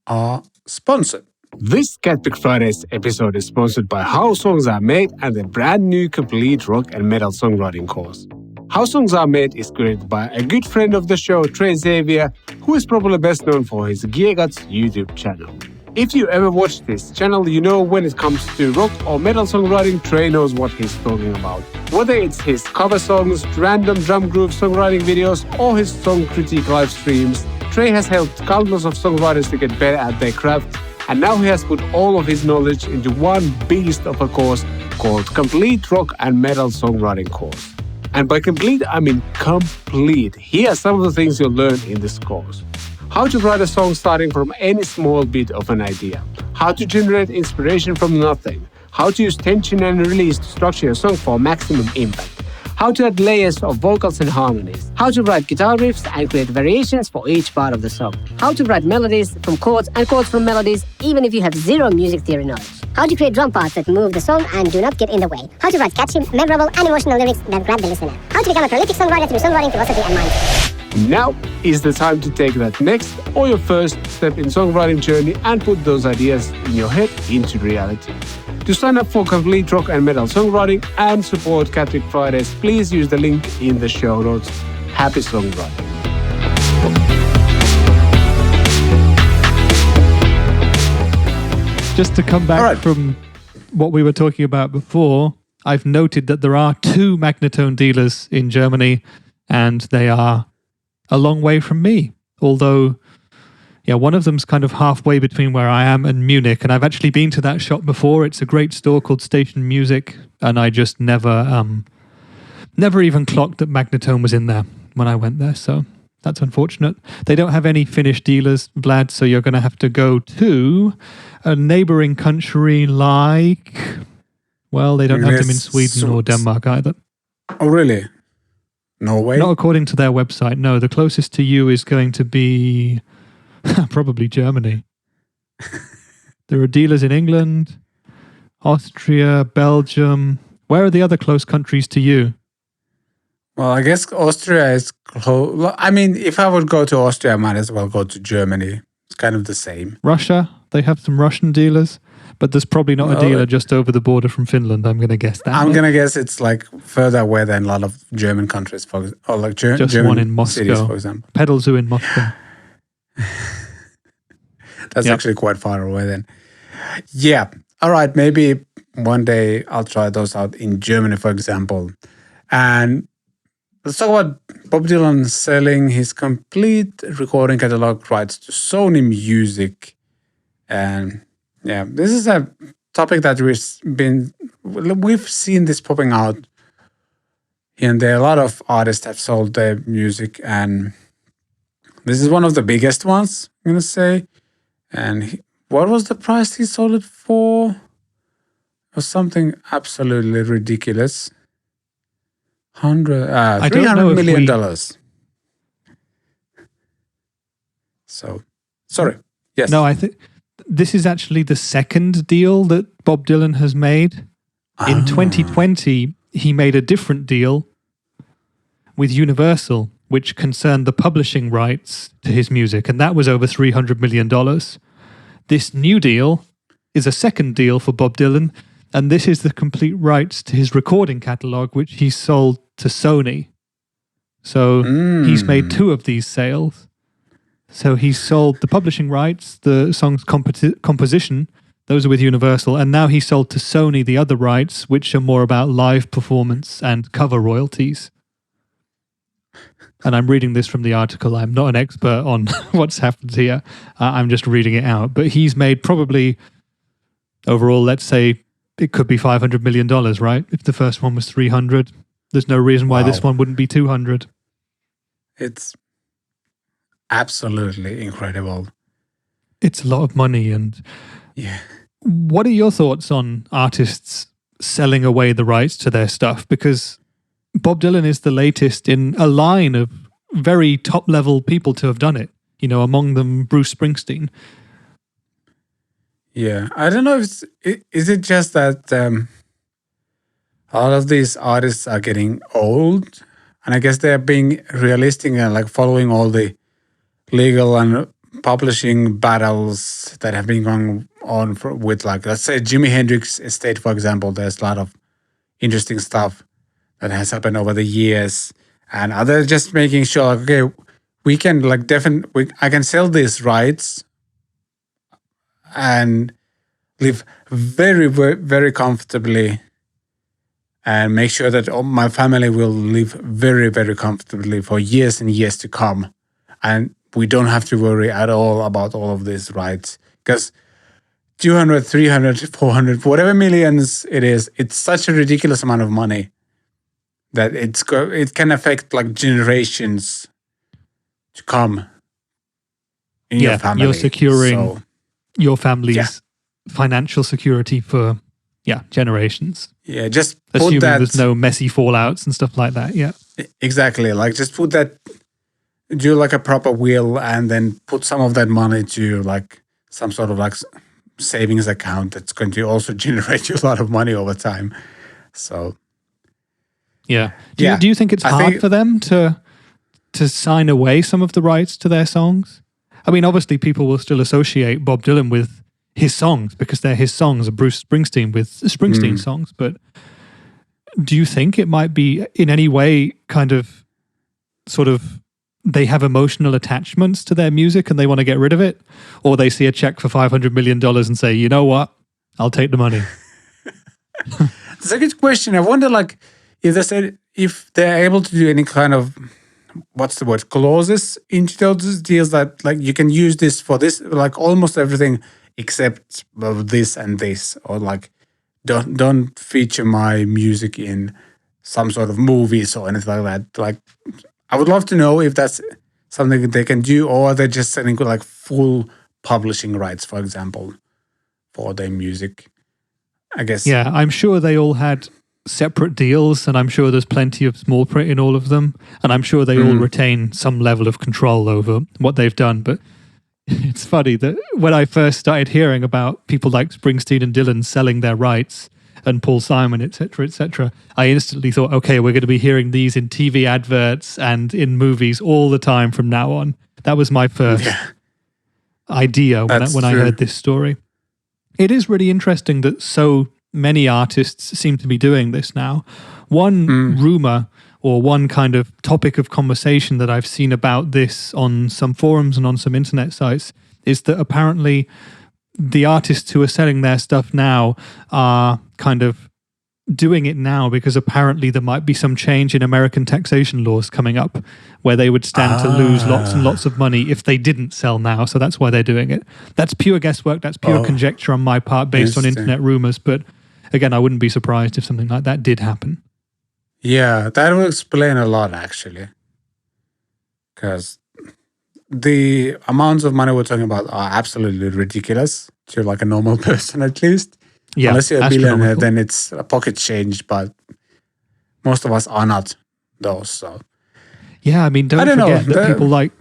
our sponsor. This CatPick Fridays episode is sponsored by How Songs Are Made and the brand new complete rock and metal songwriting course. How Songs Are Made is created by a good friend of the show, Trey Xavier, who is probably best known for his Gear Guts YouTube channel. If you ever watch this channel, you know when it comes to rock or metal songwriting, Trey knows what he's talking about. Whether it's his cover songs, random drum groove songwriting videos, or his song critique live streams, Trey has helped countless of songwriters to get better at their craft, and now he has put all of his knowledge into one beast of a course called Complete Rock and Metal Songwriting Course. And by complete, I mean complete. Here are some of the things you'll learn in this course. How to write a song starting from any small bit of an idea. How to generate inspiration from nothing. How to use tension and release to structure your song for maximum impact. How to add layers of vocals and harmonies. How to write guitar riffs and create variations for each part of the song. How to write melodies from chords and chords from melodies, even if you have zero music theory knowledge. How to create drum parts that move the song and do not get in the way. How to write catchy, memorable and emotional lyrics that grab the listener. How to become a prolific songwriter through songwriting philosophy and mindset. Now is the time to take that next or your first step in songwriting journey and put those ideas in your head into reality. To sign up for Complete Rock and Metal Songwriting and support CatPick Fridays, please use the link in the show notes. Happy songwriting. Just to come back from what we were talking about before, I've noted that there are 2 Magnatone dealers in Germany, and they are a long way from me. Although, one of them's kind of halfway between where I am and Munich, and I've actually been to that shop before. It's a great store called Station Music, and I just never even clocked that Magnatone was in there when I went there, so that's unfortunate. They don't have any Finnish dealers, Vlad, so you're going to have to go to a neighboring country like... Well, they don't have them in Sweden or Denmark either. Oh, really? Norway? Not according to their website, no. The closest to you is going to be probably Germany. There are dealers in England, Austria, Belgium. Where are the other close countries to you? Well, I guess Austria is close. I mean, if I would go to Austria, I might as well go to Germany. It's kind of the same. Russia, they have some Russian dealers. But there's probably not a dealer just over the border from Finland. I'm going to guess that. I'm going to guess it's like further away than a lot of German countries, or like just German one in Moscow, cities, for example. Pedals in Moscow. That's actually quite far away then. Yeah. All right. Maybe one day I'll try those out in Germany, for example. And let's talk about Bob Dylan selling his complete recording catalog rights to Sony Music. And yeah, this is a topic that we've seen this popping out here and there. A lot of artists have sold their music, and this is one of the biggest ones, I'm going to say. And what was the price he sold it for? It was something absolutely ridiculous. $300 million. So, sorry. Yes. No, I think this is actually the second deal that Bob Dylan has made. In 2020, he made a different deal with Universal, which concerned the publishing rights to his music, and that was over $300 million. This new deal is a second deal for Bob Dylan, and this is the complete rights to his recording catalogue, which he sold to Sony. So he's made 2 of these sales. So he sold the publishing rights, the song's composition, those are with Universal, and now he sold to Sony the other rights, which are more about live performance and cover royalties. And I'm reading this from the article. I'm not an expert on what's happened here. I'm just reading it out. But he's made probably, overall, let's say, it could be $500 million, right? If the first one was 300, there's no reason why this one wouldn't be 200. It's absolutely incredible. It's a lot of money. And yeah, what are your thoughts on artists selling away the rights to their stuff? Because Bob Dylan is the latest in a line of very top-level people to have done it. You know, among them, Bruce Springsteen. Yeah, I don't know if is it just that all of these artists are getting old, and I guess they're being realistic and like following all the legal and publishing battles that have been going on with, like, let's say Jimi Hendrix estate, for example. There's a lot of interesting stuff that has happened over the years, and others just making sure, like, okay, we can like I can sell these rights and live very, very, very comfortably, and make sure that my family will live very, very comfortably for years and years to come. And we don't have to worry at all about all of these rights, because 200, 300, 400, whatever millions it is, it's such a ridiculous amount of money that it can affect like generations to come in your family. You're securing your family's financial security for generations. Yeah, just assuming put that, there's no messy fallouts and stuff like that. Yeah, exactly. Like, just put that, do like a proper will, and then put some of that money to like some sort of like savings account that's going to also generate you a lot of money over time. So do you think it's hard for them to sign away some of the rights to their songs? I mean, obviously people will still associate Bob Dylan with his songs because they're his songs, and Bruce Springsteen with Springsteen songs. But do you think it might be in any way kind of sort of they have emotional attachments to their music and they want to get rid of it? Or they see a check for $500 million and say, you know what, I'll take the money? It's a good question. I wonder, like, if they're able to do any kind of, what's the word, clauses into those deals that like you can use this for this, like almost everything except this and this, or like don't feature my music in some sort of movies or anything like that. Like, I would love to know if that's something that they can do, or they're just selling like full publishing rights, for example, for their music. I guess. Yeah, I'm sure they all had separate deals, and I'm sure there's plenty of small print in all of them, and I'm sure they all retain some level of control over what they've done. But it's funny that when I first started hearing about people like Springsteen and Dylan selling their rights, and Paul Simon, etc., I instantly thought, okay, we're going to be hearing these in TV adverts and in movies all the time from now on. That was my first idea when I heard this story. It is really interesting that so many artists seem to be doing this now. One rumor or one kind of topic of conversation that I've seen about this on some forums and on some internet sites is that apparently the artists who are selling their stuff now are kind of doing it now because apparently there might be some change in American taxation laws coming up where they would stand to lose lots and lots of money if they didn't sell now. So that's why they're doing it. That's pure guesswork. That's pure conjecture on my part based on internet rumors. But again, I wouldn't be surprised if something like that did happen. Yeah, that will explain a lot, actually. Because the amounts of money we're talking about are absolutely ridiculous to like a normal person, at least. Yeah, unless you're a billionaire, then it's a pocket change, but most of us are not those. So yeah, I mean, don't forget that people like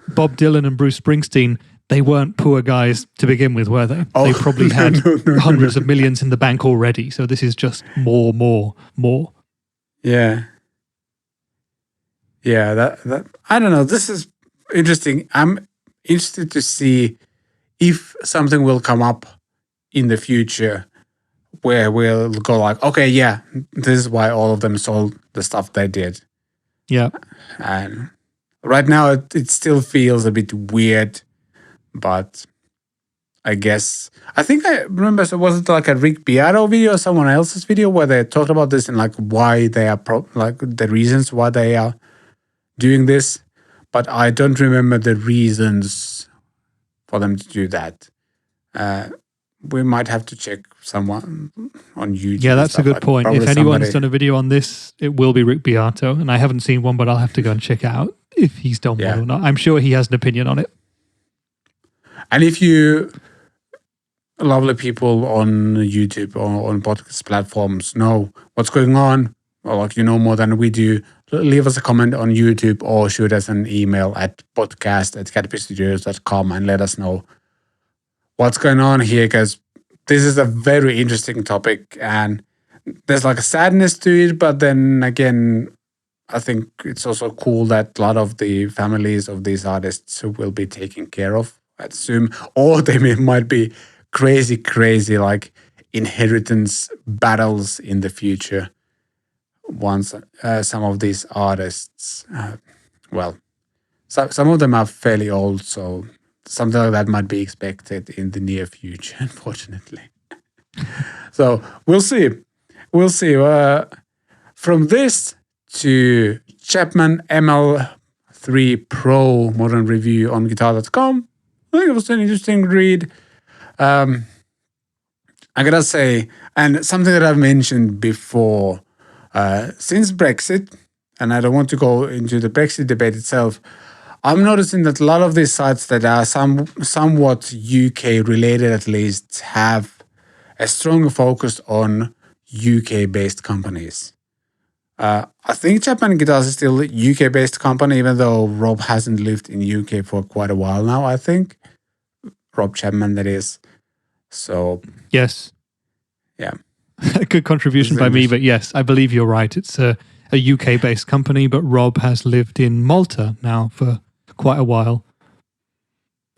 Bob Dylan and Bruce Springsteen, they weren't poor guys to begin with, were they? They probably had hundreds of millions in the bank already. So this is just more. Yeah. Yeah, that I don't know. This is interesting. I'm interested to see if something will come up in the future where we'll go like, okay, yeah, this is why all of them sold the stuff they did. Yeah. And right now it still feels a bit weird, but I guess I think I remember. So was it like a Rick Beato video or someone else's video where they talked about this and like why they are like the reasons why they are doing this, but I don't remember the reasons for them to do that. We might have to check someone on YouTube. Yeah, that's a good point. If anyone's done a video on this, it will be Rick Beato, and I haven't seen one, but I'll have to go and check out if he's done one or not. I'm sure he has an opinion on it. And if you lovely people on YouTube or on podcast platforms know what's going on, or like you know more than we do, leave us a comment on YouTube or shoot us an email at podcast@catpickstudios.com and let us know what's going on here, because this is a very interesting topic and there's like a sadness to it, but then again, I think it's also cool that a lot of the families of these artists will be taken care of, I assume, or they might be crazy like inheritance battles in the future once some of these artists, some of them are fairly old, so something like that might be expected in the near future, unfortunately. So we'll see. From this to Chapman ML3 Pro modern review on guitar.com, I think it was an interesting read. I gotta say, and something that I've mentioned before, since Brexit, and I don't want to go into the Brexit debate itself, I'm noticing that a lot of these sites that are somewhat UK related, at least, have a strong focus on UK based companies. I think Chapman Guitars is still a UK based company, even though Rob hasn't lived in UK for quite a while now, I think. Rob Chapman, that is. So yes, yeah, a good contribution by me. But yes, I believe you're right. It's a UK-based company, but Rob has lived in Malta now for quite a while.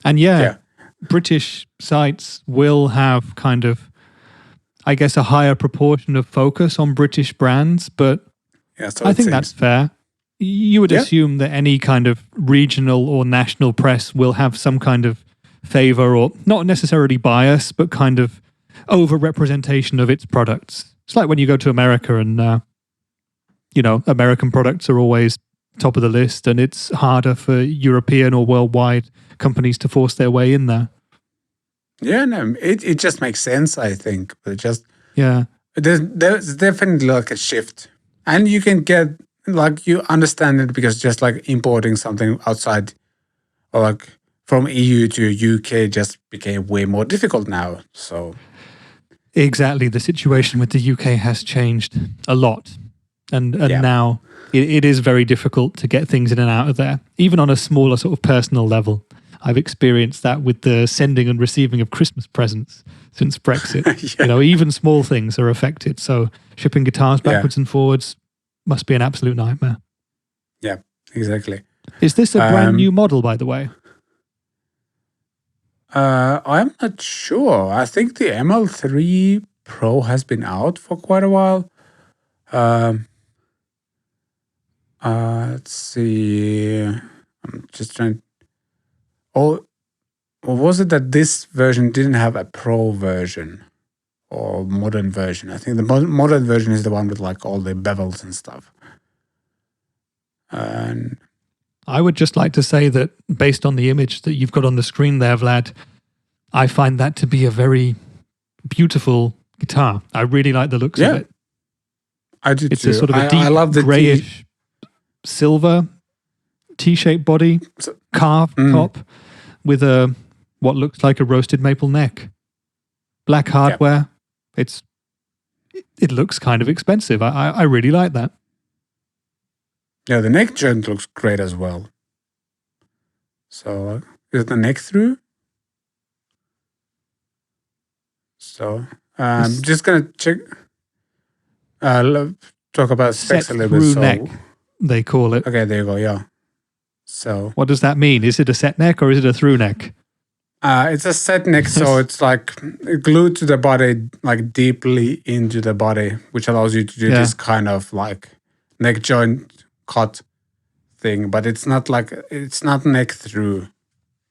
And yeah, British sites will have kind of, I guess, a higher proportion of focus on British brands, but I think that's fair. You would assume that any kind of regional or national press will have some kind of favor, or not necessarily bias, but kind of over-representation of its products. It's like when you go to America and, American products are always top of the list, and it's harder for European or worldwide companies to force their way in there. Yeah, no, it just makes sense, I think. But there's definitely like a shift. And you can get, like, you understand it because just like importing something outside or like from EU to UK just became way more difficult now. So exactly, the situation with the UK has changed a lot, and now it is very difficult to get things in and out of there, even on a smaller sort of personal level. I've experienced that with the sending and receiving of Christmas presents since Brexit. Even small things are affected. So shipping guitars backwards and forwards must be an absolute nightmare. Yeah, exactly. Is this a brand new model, by the way? I'm not sure. I think the ML3 Pro has been out for quite a while. Let's see. I'm just trying. Or was it that this version didn't have a Pro version or modern version? I think the modern version is the one with like all the bevels and stuff. And I would just like to say that based on the image that you've got on the screen there, Vlad, I find that to be a very beautiful guitar. I really like the looks of it. I do it's too. A sort of a deep, I love the grayish silver T-shaped body, carved top with what looks like a roasted maple neck. Black hardware. It looks kind of expensive. I really like that. Yeah, the neck joint looks great as well. So, is the neck through? So, I'm just going to check, talk about specs a little bit. So, neck, they call it. Okay, there you go, yeah. So, what does that mean? Is it a set neck or is it a through neck? It's a set neck, so it's like glued to the body, like deeply into the body, which allows you to do this kind of like neck joint cut thing. But it's not neck through.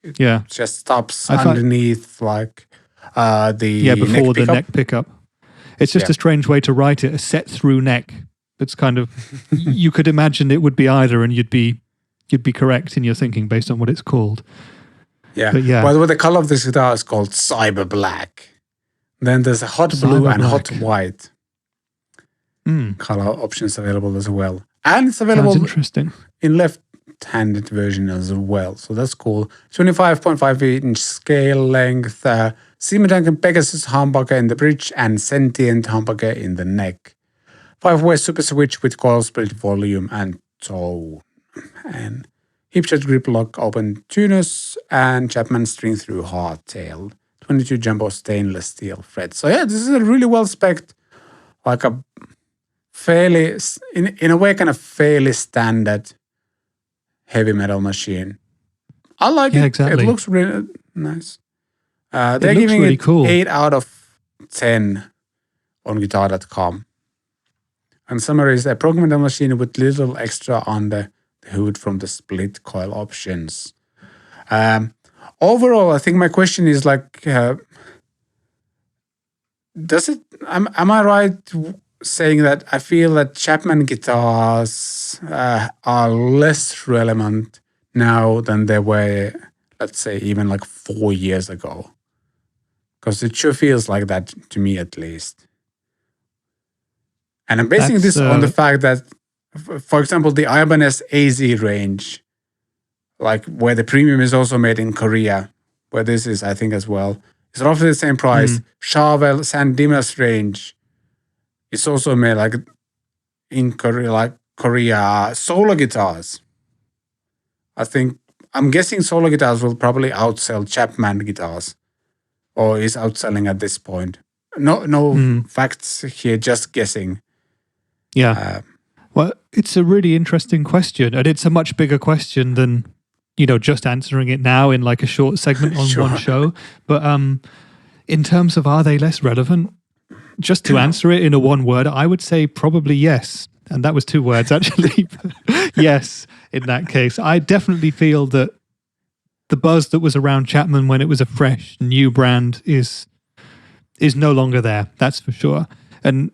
It just stops underneath like the before neck pickup. The neck pickup. It's just a strange way to write it, a set through neck. It's kind of, you could imagine it would be either, and you'd be correct in your thinking based on what it's called. Yeah. But Well, the color of this guitar is called Cyber Black. Then there's a hot blue and hot white color options available as well. And it's available in left-handed version as well. So that's cool. 25.5-inch scale length, Seymour Pegasus humbucker in the bridge and Sentient humbucker in the neck. 5-way super switch with coil split volume and tone. And hip-shot grip lock open tuners and Chapman string through hardtail. 22 jumbo stainless steel frets. So yeah, this is a really well-spec'd, like a fairly, in a way, kind of fairly standard heavy metal machine. I like it. Exactly. It looks really nice. They're giving really it cool. 8 out of 10 on guitar.com. And summary is a programmable machine with little extra on the hood from the split coil options. Overall, I think my question is like, does it? Am I right saying that I feel that Chapman guitars are less relevant now than they were, let's say, even like 4 years ago? Because it sure feels like that to me, at least. And I'm basing this on the fact that, for example, the Ibanez AZ range, like where the premium is also made in Korea, where this is, I think, as well, it's roughly the same price. Charvel San Dimas range is also made like in Korea, solo guitars. I'm guessing solo guitars will probably outsell Chapman guitars, or is outselling at this point. No facts here, just guessing. Yeah. Well, it's a really interesting question, and it's a much bigger question than, just answering it now in like a short segment on one show. But in terms of are they less relevant, just to answer it in a one word, I would say probably yes. And that was 2 words, actually. Yes, in that case. I definitely feel that the buzz that was around Chapman when it was a fresh, new brand is no longer there. That's for sure. And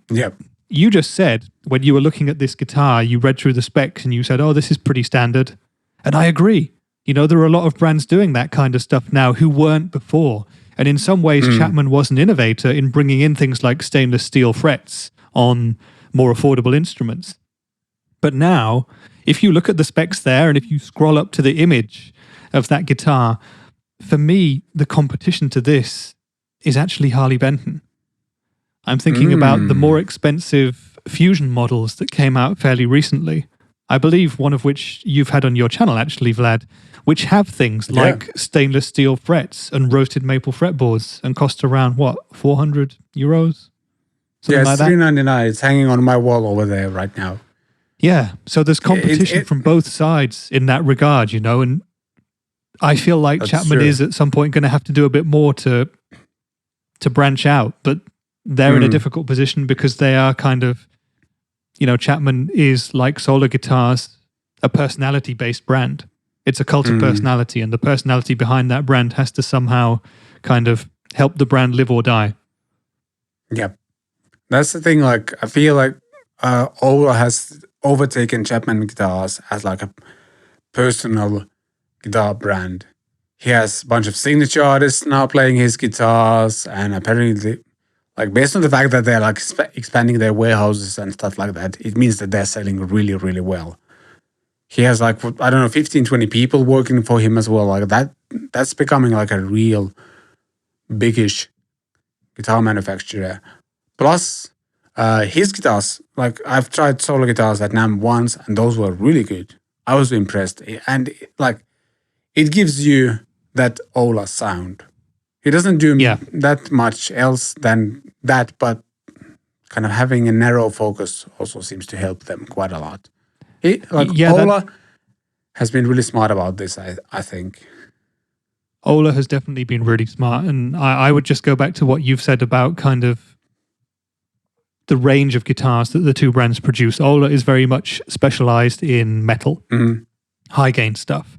you just said, when you were looking at this guitar, you read through the specs and you said, oh, this is pretty standard. And I agree. There are a lot of brands doing that kind of stuff now who weren't before. And in some ways, Chapman was an innovator in bringing in things like stainless steel frets on more affordable instruments. But now, if you look at the specs there and if you scroll up to the image of that guitar, for me, the competition to this is actually Harley Benton. I'm thinking about the more expensive Fusion models that came out fairly recently. I believe one of which you've had on your channel, actually, Vlad, which have things like stainless steel frets and roasted maple fretboards and cost around, what, 400 euros? Something like that? $399. It's hanging on my wall over there right now. Yeah, so there's competition from both sides in that regard, and I feel like Chapman is at some point going to have to do a bit more to branch out, but they're in a difficult position because they are kind of, Chapman is like solar guitars, a personality-based brand. It's a cult of personality, and the personality behind that brand has to somehow kind of help the brand live or die. Yeah. That's the thing, like, I feel like Ola has overtaken Chapman guitars as like a personal guitar brand. He has a bunch of signature artists now playing his guitars, and apparently, like, based on the fact that they're like expanding their warehouses and stuff like that, it means that they're selling really, really well. He has like, 15, 20 people working for him as well. Like that's becoming like a real biggish guitar manufacturer. Plus, his guitars, like I've tried solo guitars at NAMM once, and those were really good. I was impressed. And like, it gives you that Ola sound. He doesn't do that much else than that, but kind of having a narrow focus also seems to help them quite a lot. Ola has been really smart about this, I think. Ola has definitely been really smart. And I would just go back to what you've said about kind of the range of guitars that the two brands produce. Ola is very much specialized in metal, high gain stuff,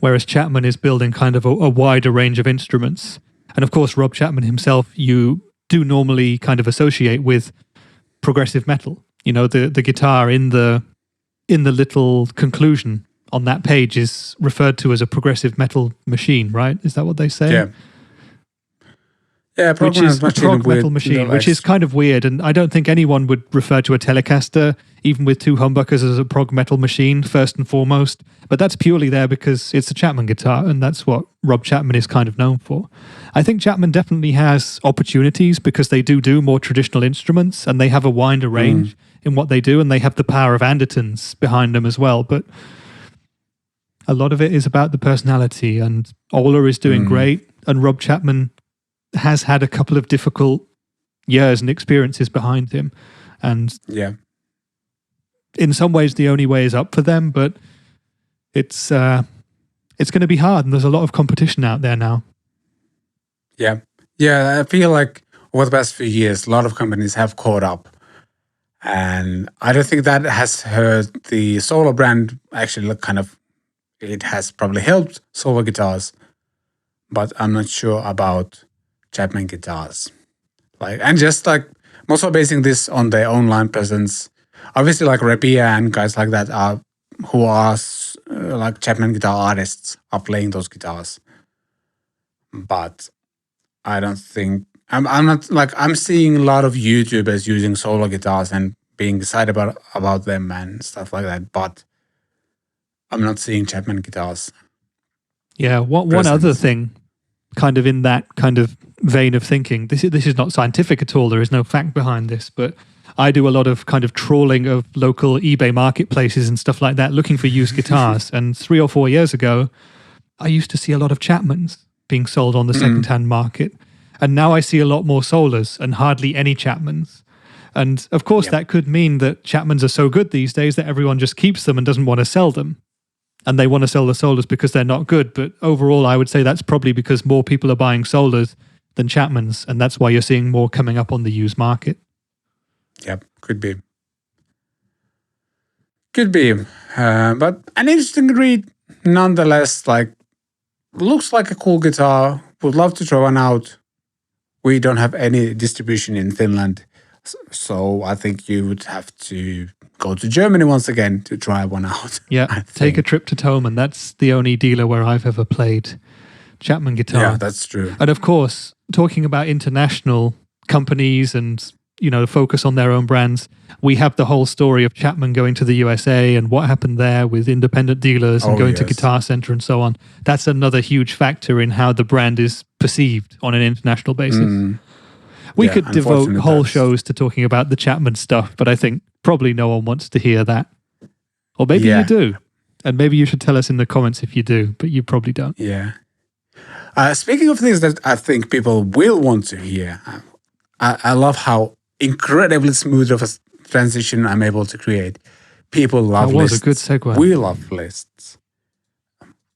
whereas Chapman is building kind of a wider range of instruments. And of course, Rob Chapman himself, you do normally kind of associate with progressive metal. You know, the guitar in the little conclusion on that page is referred to as a progressive metal machine, right? Is that what they say? Yeah. Yeah, which is a prog metal machine, which is kind of weird. And I don't think anyone would refer to a Telecaster, even with two humbuckers, as a prog metal machine, first and foremost. But that's purely there because it's a Chapman guitar, and that's what Rob Chapman is kind of known for. I think Chapman definitely has opportunities because they do more traditional instruments, and they have a wider range in what they do, and they have the power of Andertons behind them as well. But a lot of it is about the personality, and Ola is doing great, and Rob Chapman has had a couple of difficult years and experiences behind him. And in some ways, the only way is up for them, but it's going to be hard, and there's a lot of competition out there now. Yeah. I feel like over the past few years, a lot of companies have caught up. And I don't think that has hurt the solo brand. Actually, it has probably helped solo guitars, but I'm not sure about Chapman guitars. I'm also basing this on their online presence. Obviously, Rapia and guys like that who are Chapman guitar artists are playing those guitars. But I don't think I'm seeing a lot of YouTubers using solo guitars and being excited about them and stuff like that. But I'm not seeing Chapman guitars. Yeah, one other thing, kind of in that kind of vein of thinking, this is not scientific at all, there is no fact behind this, but I do a lot of kind of trawling of local eBay marketplaces and stuff like that, looking for used guitars. And 3 or 4 years ago, I used to see a lot of Chapmans being sold on the second-hand market. And now I see a lot more Solas and hardly any Chapmans. And of course, that could mean that Chapmans are so good these days that everyone just keeps them and doesn't want to sell them. And they want to sell the Solas because they're not good. But overall, I would say that's probably because more people are buying Solas than Chapmans. And that's why you're seeing more coming up on the used market. Yep, could be. But an interesting read nonetheless. Looks like a cool guitar. Would love to try one out. We don't have any distribution in Finland. So I think you would have to go to Germany once again to try one out. Yeah, take a trip to Thomann. That's the only dealer where I've ever played Chapman guitar. Yeah, that's true. And of course, talking about international companies and, focus on their own brands, we have the whole story of Chapman going to the USA and what happened there with independent dealers and going to Guitar Center and so on. That's another huge factor in how the brand is perceived on an international basis. We could devote whole shows to talking about the Chapman stuff, but I think probably no one wants to hear that. Or maybe you do. And maybe you should tell us in the comments if you do, but you probably don't. Yeah. Speaking of things that I think people will want to hear, I love how incredibly smooth of a transition I'm able to create. People love lists. That was a good segue. We love lists.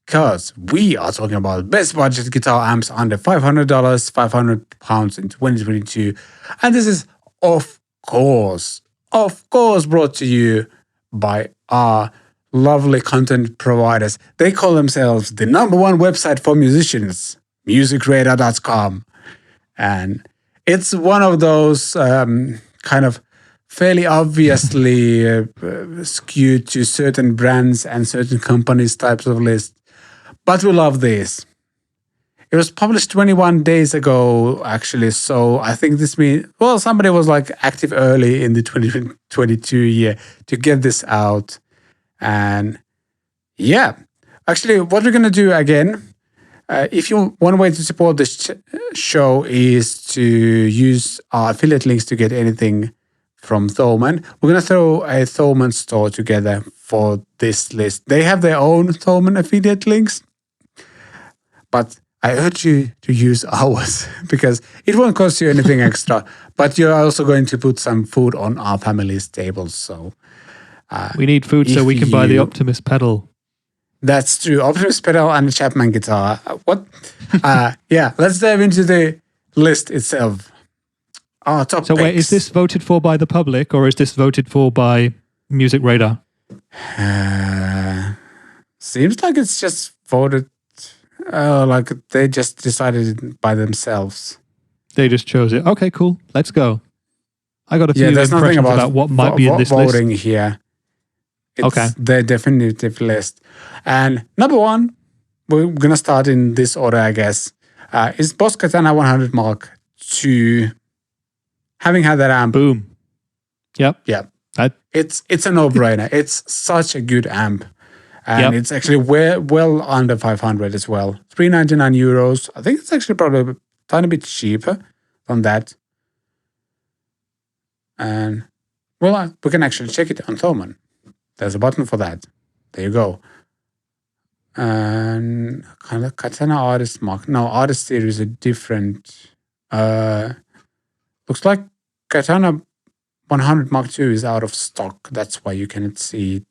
Because we are talking about best budget guitar amps under $500, £500 in 2022. And this is, of course, brought to you by our lovely content providers. They call themselves the #1 website for musicians, musicradar.com. And it's one of those kind of fairly obviously skewed to certain brands and certain companies types of lists. But we love this. It was published 21 days ago, actually. So I think this means, somebody was active early in the 2022 year to get this out. And actually what we're going to do again, one way to support this show is to use our affiliate links to get anything from Thomann. We're going to throw a Thomann store together for this list. They have their own Thomann affiliate links, but I urge you to use ours because it won't cost you anything extra, but you're also going to put some food on our family's tables. So we need food so we can buy the Optimist pedal. That's true. Optimist pedal and a Chapman guitar. What? Yeah, let's dive into the list itself. Top So wait, picks. is this voted for by the public or is this voted for by Music Radar? Seems like it's just voted. Like they just decided it by themselves. They just chose it. Okay, cool. Let's go. I got a few there's nothing impressions about what might be in this voting list. here. It's Okay. the definitive list. And number one, we're gonna start in this order, I guess. Is Boss Katana 100 Mark II. Having had that amp, Boom. Yep. yeah, That, it's a no-brainer. It's such a good amp, and Yep. it's actually well under 500 as well. 399 euros. I think it's actually probably a tiny bit cheaper than that. And well, we can actually check it on Thomann. There's a button for that. There you go. And kind of Katana Artist Mark. No, Artist Series are different. Looks like Katana 100 Mark II is out of stock. That's why you cannot see it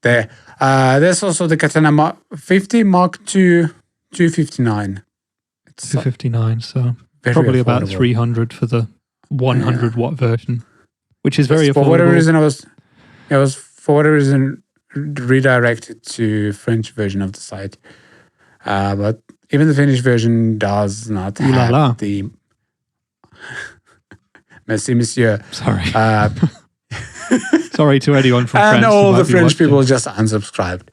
there. There's also the Katana 50 Mark II 259. It's 259, so very probably about affordable. 300 for the 100 watt version, which is very For whatever affordable. reason, it was for whatever reason redirected to French version of the site. But even the Finnish version does not Ooh la have la. the. Merci, monsieur. Sorry. Uh, Sorry to anyone from France. and who all might the be French watching. people just unsubscribed.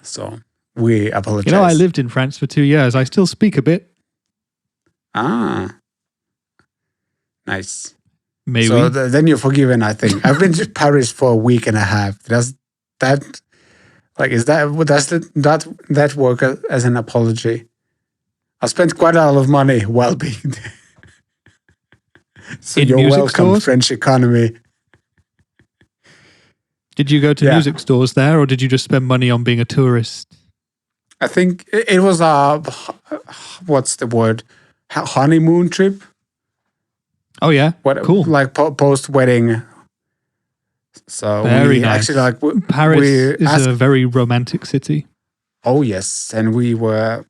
So we apologize. You know, I lived in France for 2 years. I still speak a bit. Nice. Maybe. So then you're forgiven, I think. I've been to Paris for a week and a half. Does that work as an apology? I spent quite a lot of money while being there. So In you're music welcome, stores? French economy. Did you go to Yeah. music stores there, or did you just spend money on being a tourist? I think it was a, what's the word? Honeymoon trip? Oh yeah, cool. Like post-wedding. So Very we nice. actually Paris is asked, a very romantic city. oh yes, and we were,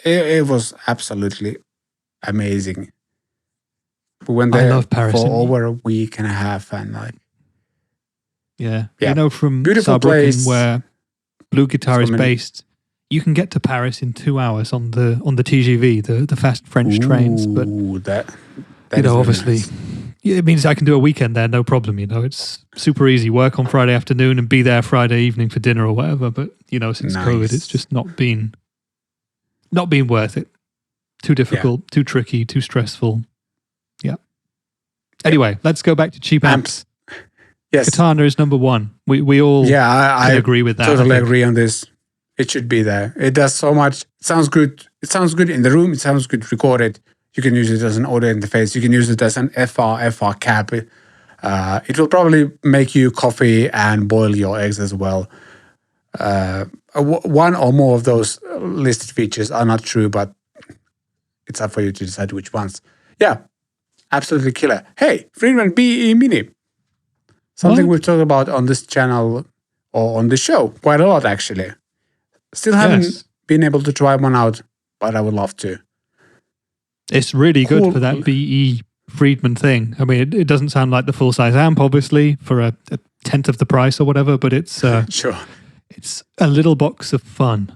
it was absolutely amazing. We went I there love Paris for and- over a week and a half, and like, Yeah. Yeah. You know, from Beautiful Saarbrücken, place. where Blue Guitar is So many- based, you can get to Paris in 2 hours on the TGV, the fast French trains. But ooh, that you is know, very obviously, nice. yeah, it means I can do a weekend there, no problem. You know, it's super easy. Work on Friday afternoon and be there Friday evening for dinner or whatever. But you know, since COVID, Nice. it's just not been worth it. Too difficult, too tricky, too stressful. Yeah. Anyway, let's go back to cheap amps. Yes. Katana is number one. We all Yeah, can I agree with that. totally I think. agree on this. It should be there. It does so much. It sounds good. It sounds good in the room. It sounds good recorded. You can use it as an audio interface. You can use it as an FR cap. It will probably make you coffee and boil your eggs as well. One or more of those listed features are not true, but it's up for you to decide which ones. Yeah, absolutely killer. Hey, Friedman BE Mini. Something What? we've talked about on this channel or on the show quite a lot, actually. Still haven't Yes. been able to try one out, but I would love to. It's really Cool. good for that BE Friedman thing. I mean, it doesn't sound like the full size amp, obviously, for a tenth of the price or whatever, but it's Sure. it's a little box of fun.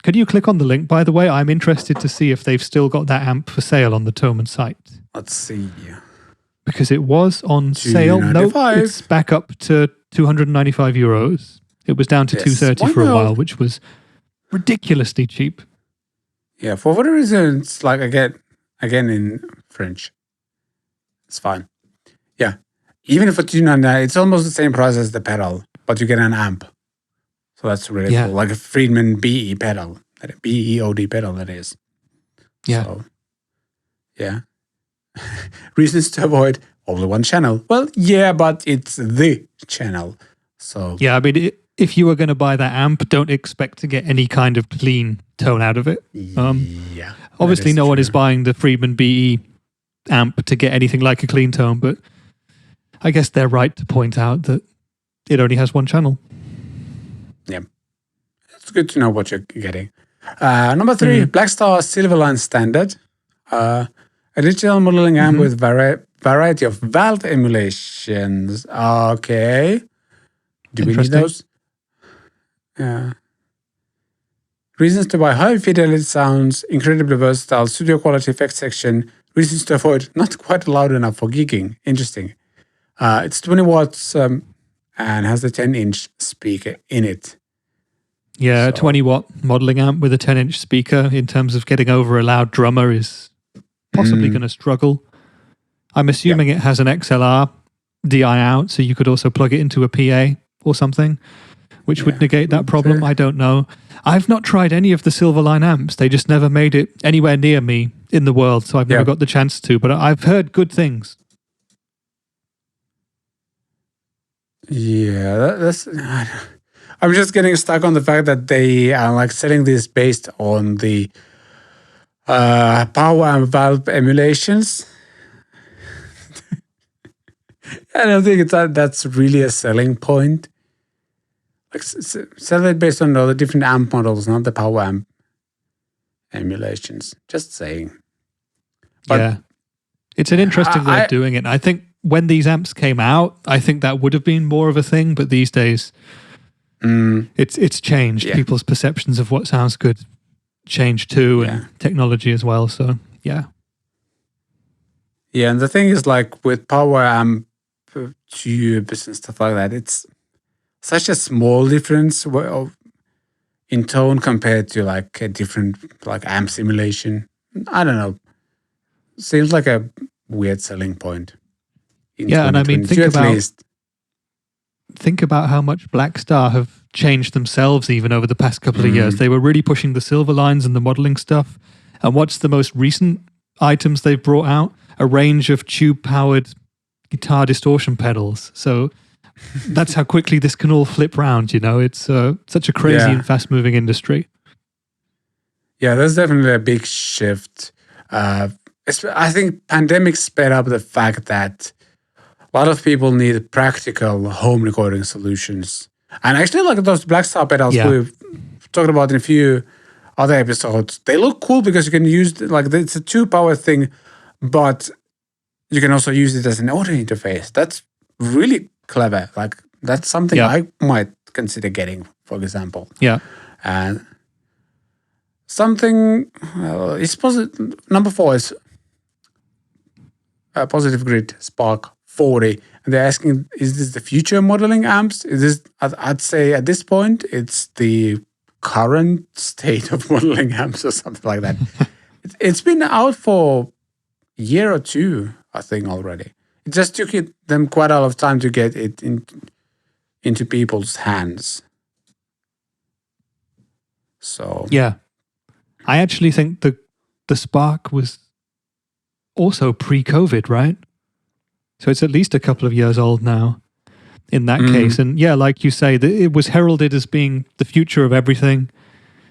Could you click on the link, by the way? I'm interested to see if they've still got that amp for sale on the Thomann site. Let's see. Because it was on sale. No, €295. it's back up to 295 euros. It was down to Yes. 230 for a Wow. while, which was ridiculously cheap. Yeah, for whatever reason, it's like again in French. It's fine. Yeah. Even for 299, it's almost the same price as the pedal, but you get an amp. So that's really Yeah. cool. Like a Friedman BE pedal. BEOD pedal, that is. Yeah. So, yeah. Reasons to avoid only one channel. Well, yeah, but it's the channel. So Yeah, I mean, if you were going to buy that amp, don't expect to get any kind of clean tone out of it. yeah. Obviously, that no one is true. buying the Friedman BE amp to get anything like a clean tone, but I guess they're right to point out that it only has one channel. Yeah. It's good to know what you're getting. Number 3, Blackstar Silverline Standard. A digital modeling amp with variety of valve emulations. Okay. Do we need those? Yeah. Reasons to buy: high fidelity sounds, incredibly versatile studio quality effects section. Reasons to avoid: not quite loud enough for gigging. Interesting. It's 20 watts and has the 10-inch speaker in it. Yeah, a 20-watt modeling amp with a 10-inch speaker in terms of getting over a loud drummer is possibly going to struggle. I'm assuming it has an XLR DI out, so you could also plug it into a PA or something, which would negate that problem. I don't know. I've not tried any of the Silverline amps. They just never made it anywhere near me in the world, so I've never got the chance to, but I've heard good things. Yeah, that's... I'm just getting stuck on the fact that they are like selling this based on the power amp valve emulations. I don't think that's really a selling point. Like, sell it based on all the different amp models, not the power amp emulations. Just saying. But it's an interesting way of doing it. I think when these amps came out, I think that would have been more of a thing, but these days it's changed. People's perceptions of what sounds good changed too, and technology as well. So yeah, and the thing is, like with power amp tubes and stuff like that, it's such a small difference in tone compared to like a different like amp simulation. I don't know. Seems like a weird selling point. And I mean, think about how much Blackstar have changed themselves even over the past couple of years. They were really pushing the silver lines and the modeling stuff. And what's the most recent items they've brought out? A range of tube-powered guitar distortion pedals. So that's how quickly this can all flip round, you know? It's such a crazy and fast-moving industry. Yeah, there's definitely a big shift. I think pandemic sped up the fact that a lot of people need practical home recording solutions. And actually, like those Blackstar pedals we've talked about in a few other episodes, they look cool because you can use, like, it's a 2-power thing, but you can also use it as an audio interface. That's really clever. Like, that's something I might consider getting, for example. Yeah. And something, it's positive. Number 4 is Positive Grid Spark 40. And they're asking, is this the future modeling amps? Is this? I'd say at this point, it's the current state of modeling amps or something like that. It's been out for a year or two, I think, already. It just took them quite a lot of time to get it into people's hands. So yeah, I actually think the Spark was also pre-COVID, right? So it's at least a couple of years old now in that case. And yeah, like you say, it was heralded as being the future of everything.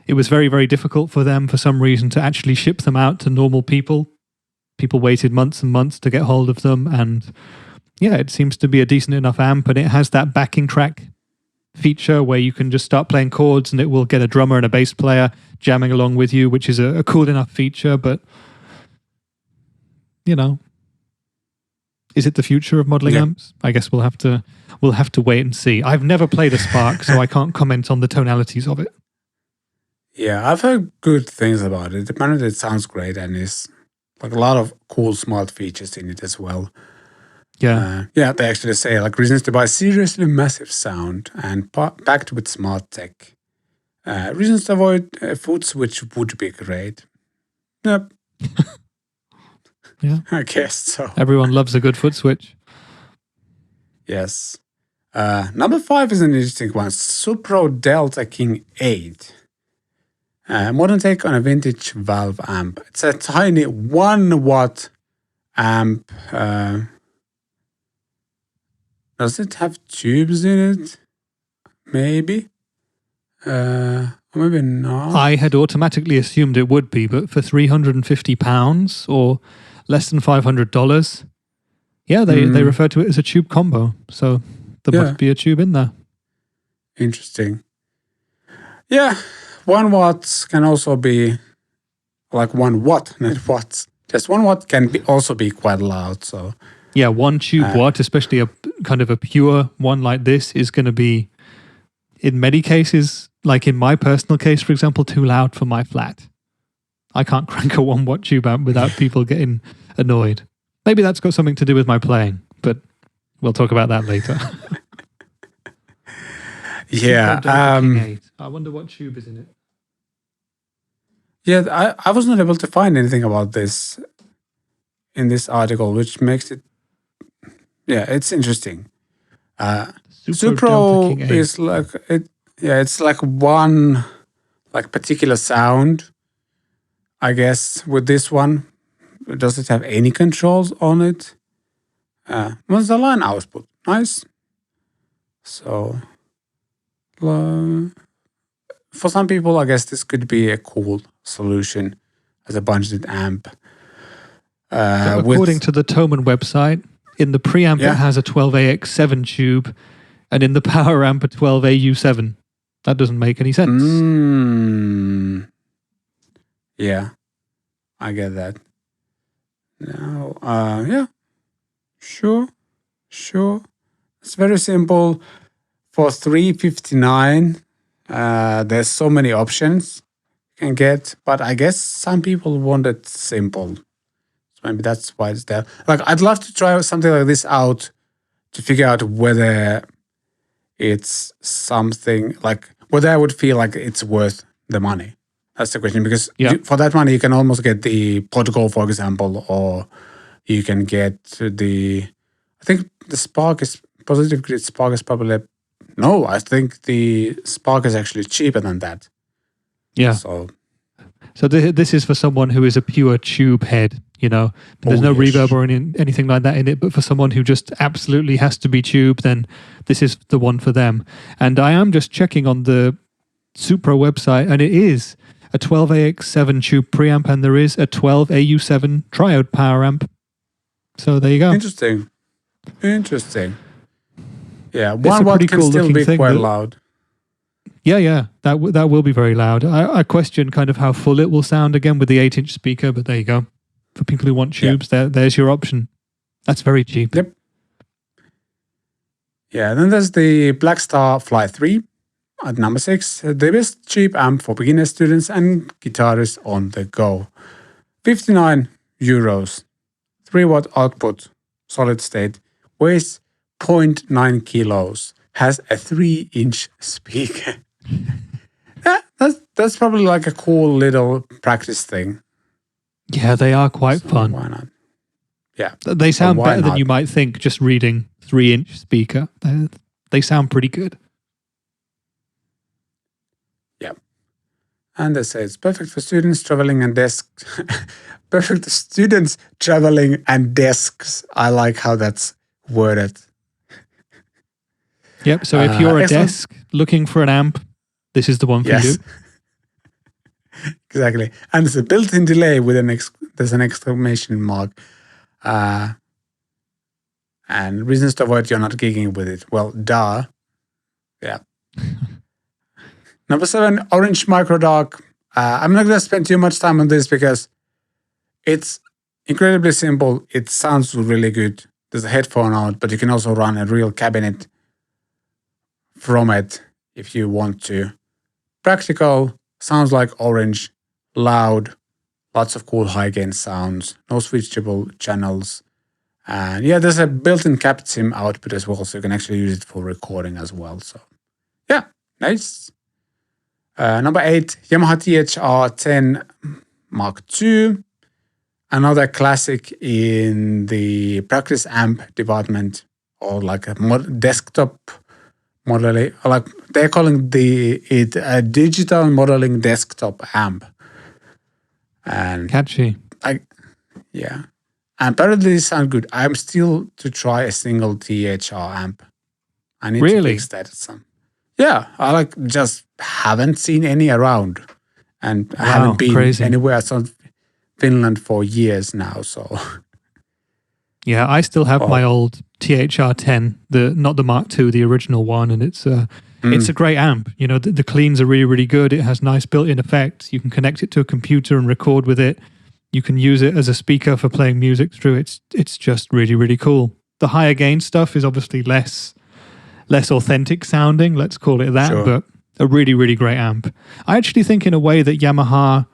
It was very, very difficult for them for some reason to actually ship them out to normal people. People waited months and months to get hold of them. And yeah, it seems to be a decent enough amp. And it has that backing track feature where you can just start playing chords and it will get a drummer and a bass player jamming along with you, which is a cool enough feature. But, you know, is it the future of modeling amps? I guess we'll have to wait and see. I've never played a Spark, so I can't comment on the tonalities of it. Yeah, I've heard good things about it. Apparently it sounds great and it's like a lot of cool smart features in it as well. Yeah. They actually say like reasons to buy: seriously massive sound and packed with smart tech. Reasons to avoid a foot switch would be great. Yep. Yeah, I guess so. Everyone loves a good foot switch. Yes. Number 5 is an interesting one. Supro Delta King 8. Modern take on a vintage valve amp. It's a tiny 1-watt amp. Does it have tubes in it? Maybe. Or maybe not. I had automatically assumed it would be, but for £350 or less than $500, yeah, they refer to it as a tube combo. So there must be a tube in there. Interesting. Yeah, 1 watt can also be like 1 watt, not watts. Just 1 watt can also be quite loud. So Yeah, one tube watt, especially a kind of a pure one like this, is going to be, in many cases, like in my personal case, for example, too loud for my flat. I can't crank a 1 watt tube amp without people getting annoyed. Maybe that's got something to do with my playing, but we'll talk about that later. yeah, I wonder what tube is in it. yeah, I was not able to find anything about this in this article, which makes it, yeah, it's interesting. Supro is like it. Yeah, it's like one like particular sound, I guess. With this one, does it have any controls on it? What's the line output? Nice. So, for some people, I guess this could be a cool solution as a budgeted amp. So according to the Thomann website, in the preamp it has a 12AX7 tube, and in the power amp a 12AU7. That doesn't make any sense. Yeah, I get that. Now, yeah, sure. It's very simple. For $359, there's so many options you can get, but I guess some people want it simple. So maybe that's why it's there. Like, I'd love to try something like this out to figure out whether it's something like whether I would feel like it's worth the money. That's the question, because for that money you can almost get the Podgo, for example, or you can get the, I think the Spark is, Positive Grid Spark is probably, no, I think the Spark is actually cheaper than that. Yeah. So this is for someone who is a pure tube head, you know. There's no reverb or anything like that in it, but for someone who just absolutely has to be tube, then this is the one for them. And I am just checking on the Supro website, and it is a 12AX7 tube preamp, and there is a 12AU7 triode power amp. So there you go. Interesting. Yeah, 1 watt can still be quite loud. Yeah, that will be very loud. I question kind of how full it will sound again with the 8-inch speaker, but there you go. For people who want tubes, there's your option. That's very cheap. Yep. Yeah, then there's the Blackstar Fly 3 at number 6. The best cheap amp for beginner students and guitarists on the go. €59. 3 watt output, solid state, weighs 0.9 kilos, has a 3-inch speaker. That's probably like a cool little practice thing. Yeah, they are quite fun. Why not? Yeah. They sound better than you might think just reading 3-inch speaker. They sound pretty good. Yeah. And they say it's perfect for students traveling and desks. Perfect for students traveling and desks. I like how that's worded. Yep. So if you're a desk looking for an amp, this is the one for you. Exactly. And there's a built-in delay with there's an exclamation mark. And reasons to avoid you're not gigging with it. Well, duh. Yeah. Number 7, Orange Micro Dark. I'm not going to spend too much time on this because it's incredibly simple. It sounds really good. There's a headphone out, but you can also run a real cabinet from it if you want to. Practical, sounds like Orange, loud, lots of cool high gain sounds, no switchable channels. And yeah, there's a built-in CapSim output as well, so you can actually use it for recording as well. So yeah, nice. Number 8, Yamaha THR-10 Mark II. Another classic in the practice amp department, or like a desktop modeling, like they're calling it a digital modeling desktop amp. And catchy. Yeah. And apparently they sound good. I'm still to try a single THR amp. I need to fix that at some. Yeah, I just haven't seen any around, and I haven't been anywhere outside Finland for years now. So yeah, I still have my old THR-10, not the Mark II, the original one, and it's It's a great amp. You know, the cleans are really, really good. It has nice built-in effects. You can connect it to a computer and record with it. You can use it as a speaker for playing music through. It's just really, really cool. The higher gain stuff is obviously less authentic sounding, let's call it that, Sure. but a really, really great amp. I actually think in a way that Yamaha,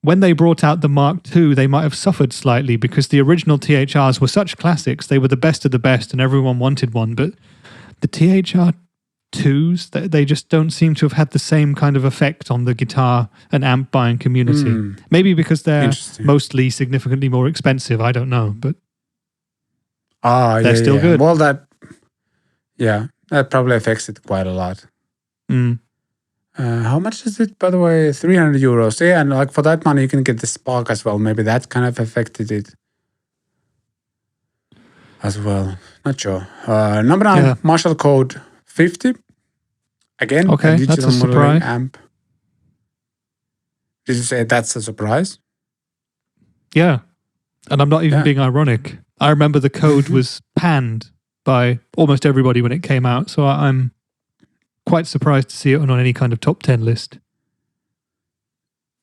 when they brought out the Mark II, they might have suffered slightly because the original THRs were such classics. They were the best of the best and everyone wanted one, but the THR 2s, they just don't seem to have had the same kind of effect on the guitar and amp buying community. Maybe because they're mostly significantly more expensive. I don't know, but they're still good. Well, that probably affects it quite a lot. How much is it, by the way? 300 euros. Yeah, and like for that money, you can get the Spark as well. Maybe that kind of affected it as well. Not sure. Number 9, Marshall Code 50. Again, a digital that's a modeling surprise. amp. Did you say that's a surprise? Yeah. And I'm not even being ironic. I remember the Code was panned by almost everybody when it came out. So I'm quite surprised to see it on any kind of top 10 list.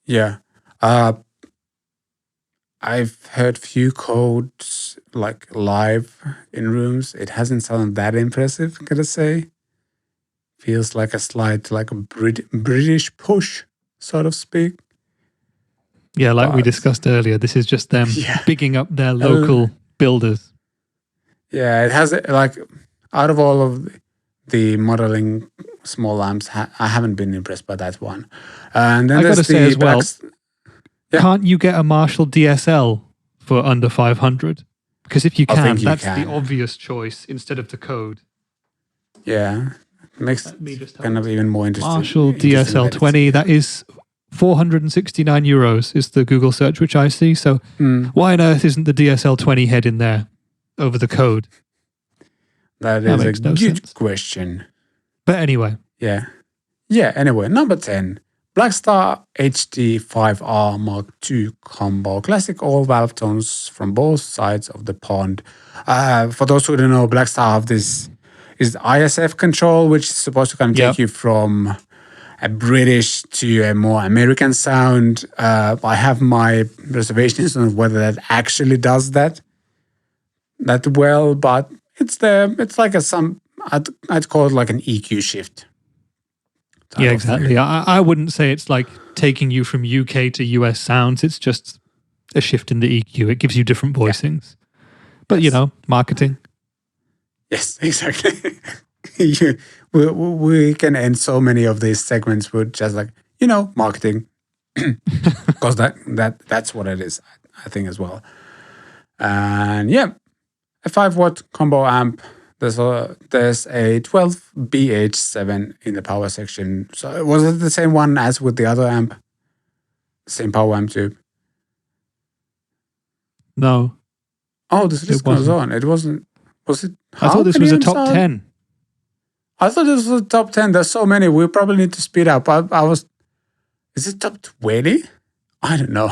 Yeah. I've heard few Codes like live in rooms. It hasn't sounded that impressive, gotta say. Feels like a slight, like a British push, so to speak. Yeah, like we discussed earlier, this is just them bigging up their local builders. Yeah, it has like out of all of the modeling small amps, I haven't been impressed by that one. And then I there's gotta say as well, Yeah. can't you get a Marshall DSL for under 500? Because if you can, that's the obvious choice instead of the Code. Yeah, makes kind of even more interesting. Marshall DSL 20, that is 469 euros is the Google search which I see. So why on earth isn't the DSL 20 head in there over the Code? That is a good question. But anyway. Yeah. Anyway, number 10. Blackstar HD5R Mark II combo. Classic all valve tones from both sides of the pond. For those who don't know, Blackstar have this is ISF control, which is supposed to kind of take you from a British to a more American sound. I have my reservations on whether that actually does that well, but it's like I'd call it like an EQ shift. Yeah, exactly. I wouldn't say it's like taking you from UK to US sounds. It's just a shift in the EQ. It gives you different voicings. But, you know, marketing. Yes, exactly. we can end so many of these segments with just like, you know, marketing. Because that's what it is, I think, as well. And yeah, a 5-watt combo amp. There's a 12BH7 in the power section. So was it the same one as with the other amp? Same power amp tube? No. Oh, this list goes on. It wasn't. Was it? I thought this was a top 10. I thought this was a top 10. There's so many. We probably need to speed up. Is it top 20? I don't know.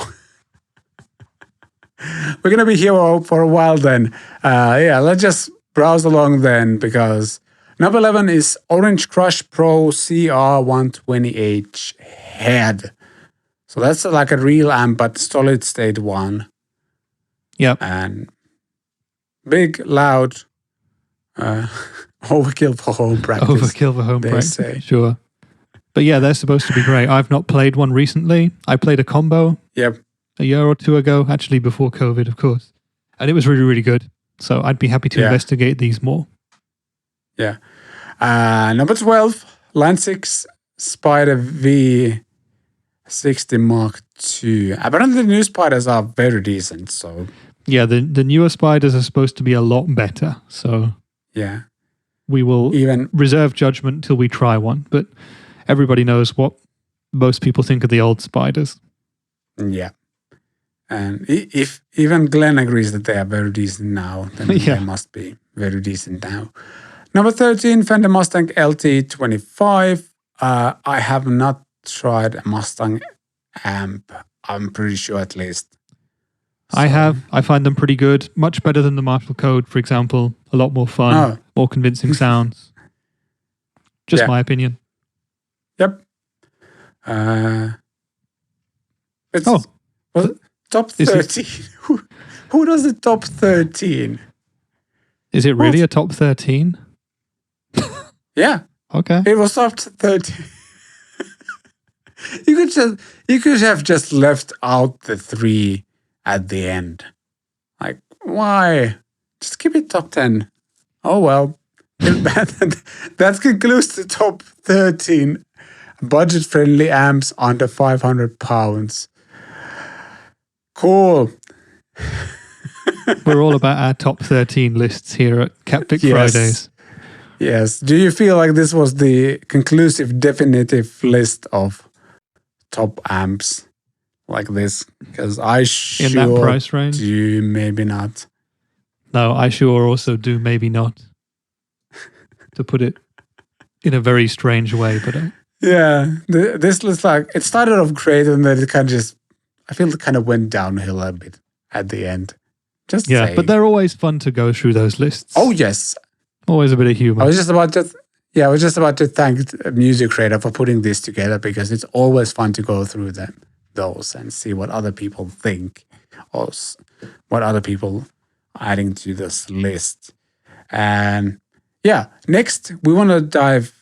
We're going to be here for a while then. Let's just browse along then, because number 11 is Orange Crush Pro CR120H head. So that's like a real amp, but solid state one. Yep. And big, loud, overkill for home practice. Overkill for home practice, say. Sure. But yeah, they're supposed to be great. I've not played one recently. I played a combo a year or two ago, actually before COVID, of course. And it was really, really good. So I'd be happy to investigate these more. Yeah. Number 12, Line 6 Spider V60 Mark II. Apparently the new Spiders are very decent. So yeah, the newer Spiders are supposed to be a lot better. So yeah, we will reserve judgment till we try one. But everybody knows what most people think of the old Spiders. Yeah. And if even Glenn agrees that they are very decent now, then they must be very decent now. Number 13, Fender Mustang LT25. I have not tried a Mustang amp. I'm pretty sure, at least. So. I have. I find them pretty good. Much better than the Marshall Code, for example. A lot more fun, more convincing sounds. Just my opinion. Yep. It's top 13. Who does the top 13? Is it really a top 13? Yeah. Okay. It was top 13. You could have just left out the 3 at the end. Like, why? Just keep it top 10. Oh well. That concludes the top 13 budget-friendly amps under £500. Cool. We're all about our top 13 lists here at CatPick Fridays. Yes. Do you feel like this was the conclusive, definitive list of top amps like this? Because I sure in that price range? do, maybe not. No, I sure also do, maybe not. To put it in a very strange way, but this looks like it started off great and then it I feel it kind of went downhill a bit at the end. Just saying. But they're always fun to go through those lists. Oh yes, always a bit of humor. I was just about to thank Music Creator for putting this together, because it's always fun to go through those and see what other people think or what other people are adding to this list. And next we want to dive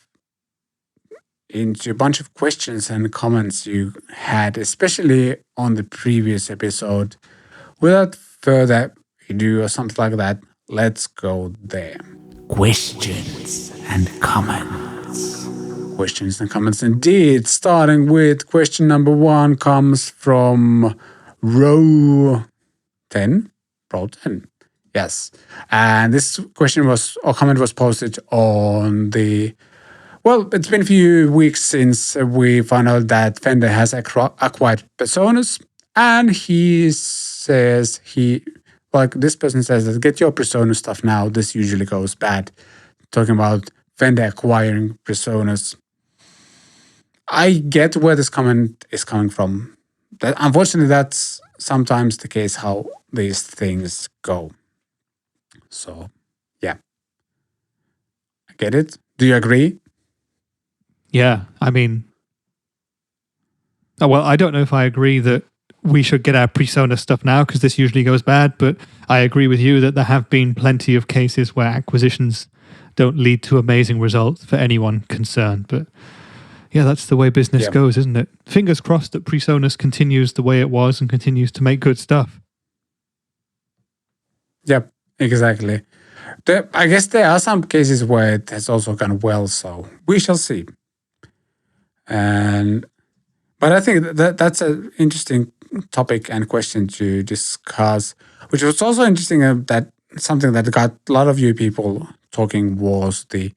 into a bunch of questions and comments you had, especially on the previous episode. Without further ado or something like that, let's go there. Questions and comments. Questions and comments indeed. Starting with question number 1 comes from row 10. Yes. And this comment was posted on it's been a few weeks since we found out that Fender has acquired Personas, and this person says that get your Persona stuff now, this usually goes bad. Talking about Fender acquiring Personas. I get where this comment is coming from. Unfortunately, that's sometimes the case how these things go. So, I get it. Do you agree? Yeah, I mean, I don't know if I agree that we should get our Persona stuff now, because this usually goes bad, but I agree with you that there have been plenty of cases where acquisitions don't lead to amazing results for anyone concerned. But that's the way business goes, isn't it? Fingers crossed that Personas continues the way it was and continues to make good stuff. Yep, exactly. I guess there are some cases where it has also gone well, so we shall see. But I think that's an interesting topic and question to discuss, which was also interesting that something that got a lot of you people talking was the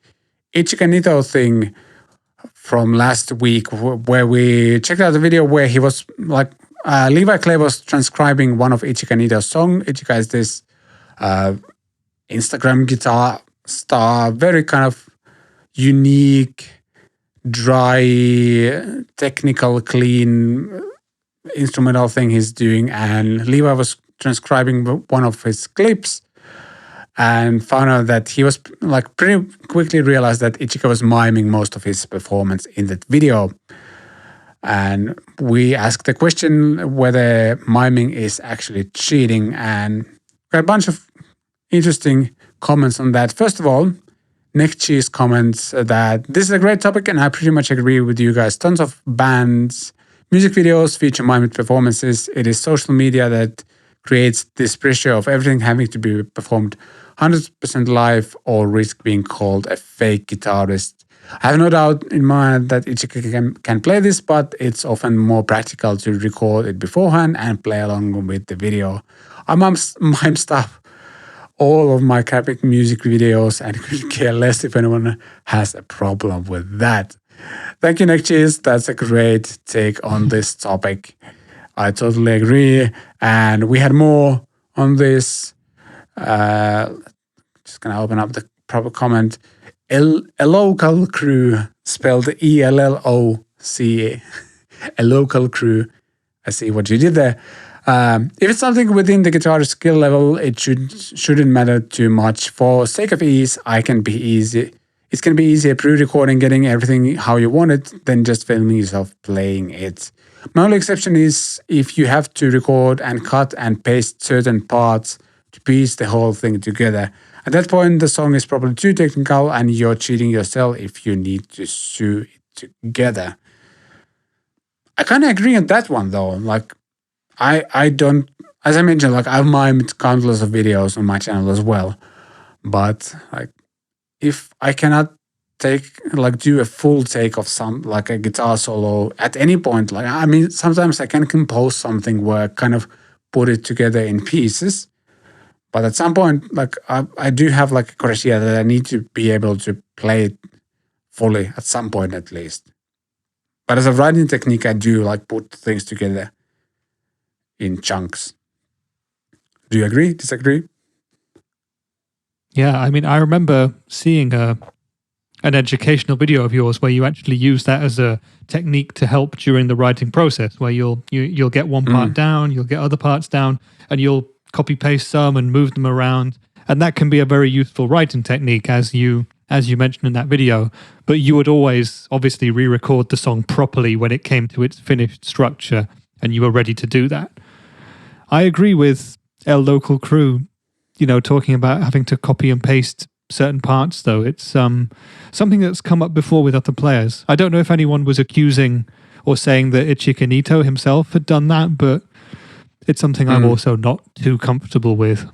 Ichikanito thing from last week, where we checked out the video where he was Levi Clay was transcribing one of Ichikanito's songs. Ichika is this Instagram guitar star, very kind of unique, dry, technical, clean instrumental thing he's doing. And Levi was transcribing one of his clips and found out that he was pretty quickly realized that Ichika was miming most of his performance in that video. And we asked the question whether miming is actually cheating, and got a bunch of interesting comments on that. First of all, Neck Cheese comments that this is a great topic and I pretty much agree with you guys. Tons of bands, music videos feature mimed performances. It is social media that creates this pressure of everything having to be performed 100% live or risk being called a fake guitarist. I have no doubt in mind that Ichika can play this, but it's often more practical to record it beforehand and play along with the video. I mime stuff all of my CatPick music videos and could care less if anyone has a problem with that. Thank you, Neck Cheese. That's a great take on this topic. I totally agree. And we had more on this. Just going to open up the proper comment. A local crew, spelled ELLOCA. A local crew. I see what you did there. If it's something within the guitar skill level, it shouldn't matter too much. For sake of ease, it It can be easier pre-recording, getting everything how you want it, than just filming yourself playing it. My only exception is if you have to record and cut and paste certain parts to piece the whole thing together. At that point, the song is probably too technical and you're cheating yourself if you need to sew it together. I kind of agree on that one though. Like, I don't, as I mentioned, like I've mimed countless of videos on my channel as well. But like, if I cannot do a full take of some, like a guitar solo at any point, like, I mean, sometimes I can compose something where I kind of put it together in pieces. But at some point, like I do have like a criteria that I need to be able to play it fully at some point at least. But as a writing technique, I do like put things together in chunks. Do you agree? Disagree? Yeah, I mean, I remember seeing an educational video of yours where you actually use that as a technique to help during the writing process, where you'll get one part down, you'll get other parts down, and you'll copy paste some and move them around, and that can be a very useful writing technique, as you mentioned in that video. But you would always obviously re-record the song properly when it came to its finished structure, and you were ready to do that. I agree with El Local Crew, talking about having to copy and paste certain parts, though. It's something that's come up before with other players. I don't know if anyone was accusing or saying that Ichikanito himself had done that, but it's something I'm also not too comfortable with.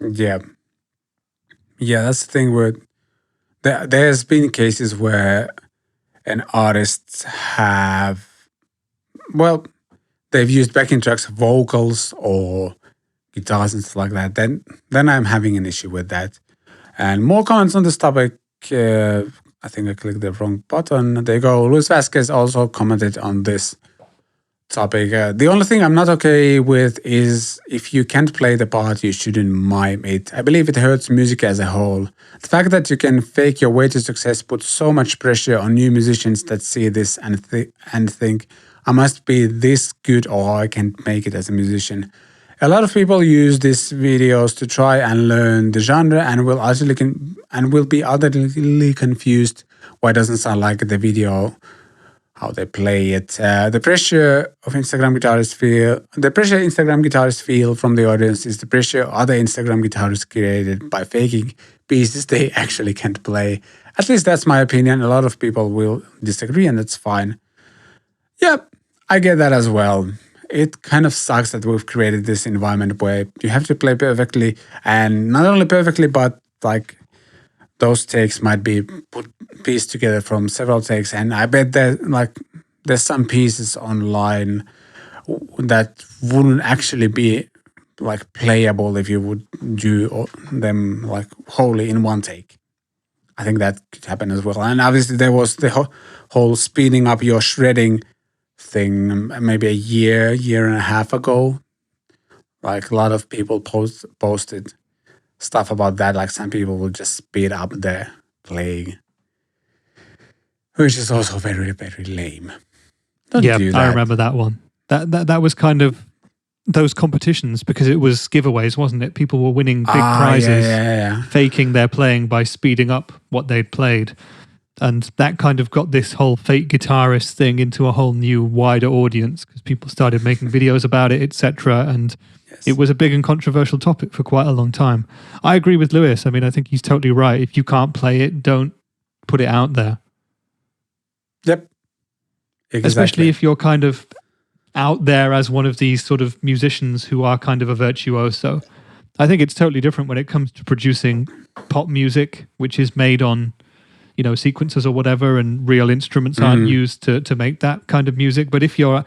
Yeah, that's the thing where there's been cases where an artist they've used backing tracks, vocals or guitars and stuff like that. Then I'm having an issue with that. And more comments on this topic. I think I clicked the wrong button. There you go. Luis Vasquez also commented on this topic. The only thing I'm not okay with is if you can't play the part, you shouldn't mime it. I believe it hurts music as a whole. The fact that you can fake your way to success puts so much pressure on new musicians that see this and think, I must be this good or I can't make it as a musician. A lot of people use these videos to try and learn the genre and will be utterly confused why it doesn't sound like the video, how they play it. The pressure Instagram guitarists feel from the audience is the pressure other Instagram guitarists created by faking pieces they actually can't play. At least that's my opinion. A lot of people will disagree, and that's fine. Yep, I get that as well. It kind of sucks that we've created this environment where you have to play perfectly, and not only perfectly, but like those takes might be pieced together from several takes. And I bet that there's some pieces online that wouldn't actually be like playable if you would do them like wholly in one take. I think that could happen as well. And obviously there was the whole speeding up your shredding thing maybe a year and a half ago. Like a lot of people posted stuff about that. Like some people will just speed up their playing, which is also very, very lame. Don't do that. I remember that one. That was kind of those competitions because it was giveaways, wasn't it? People were winning big prizes, faking their playing by speeding up what they'd played. And that kind of got this whole fake guitarist thing into a whole new, wider audience because people started making videos about it, etc. And it was a big and controversial topic for quite a long time. I agree with Lewis. I mean, I think he's totally right. If you can't play it, don't put it out there. Yep. Exactly. Especially if you're kind of out there as one of these sort of musicians who are kind of a virtuoso. I think it's totally different when it comes to producing pop music, which is made on sequencers or whatever, and real instruments aren't used to make that kind of music. But if you're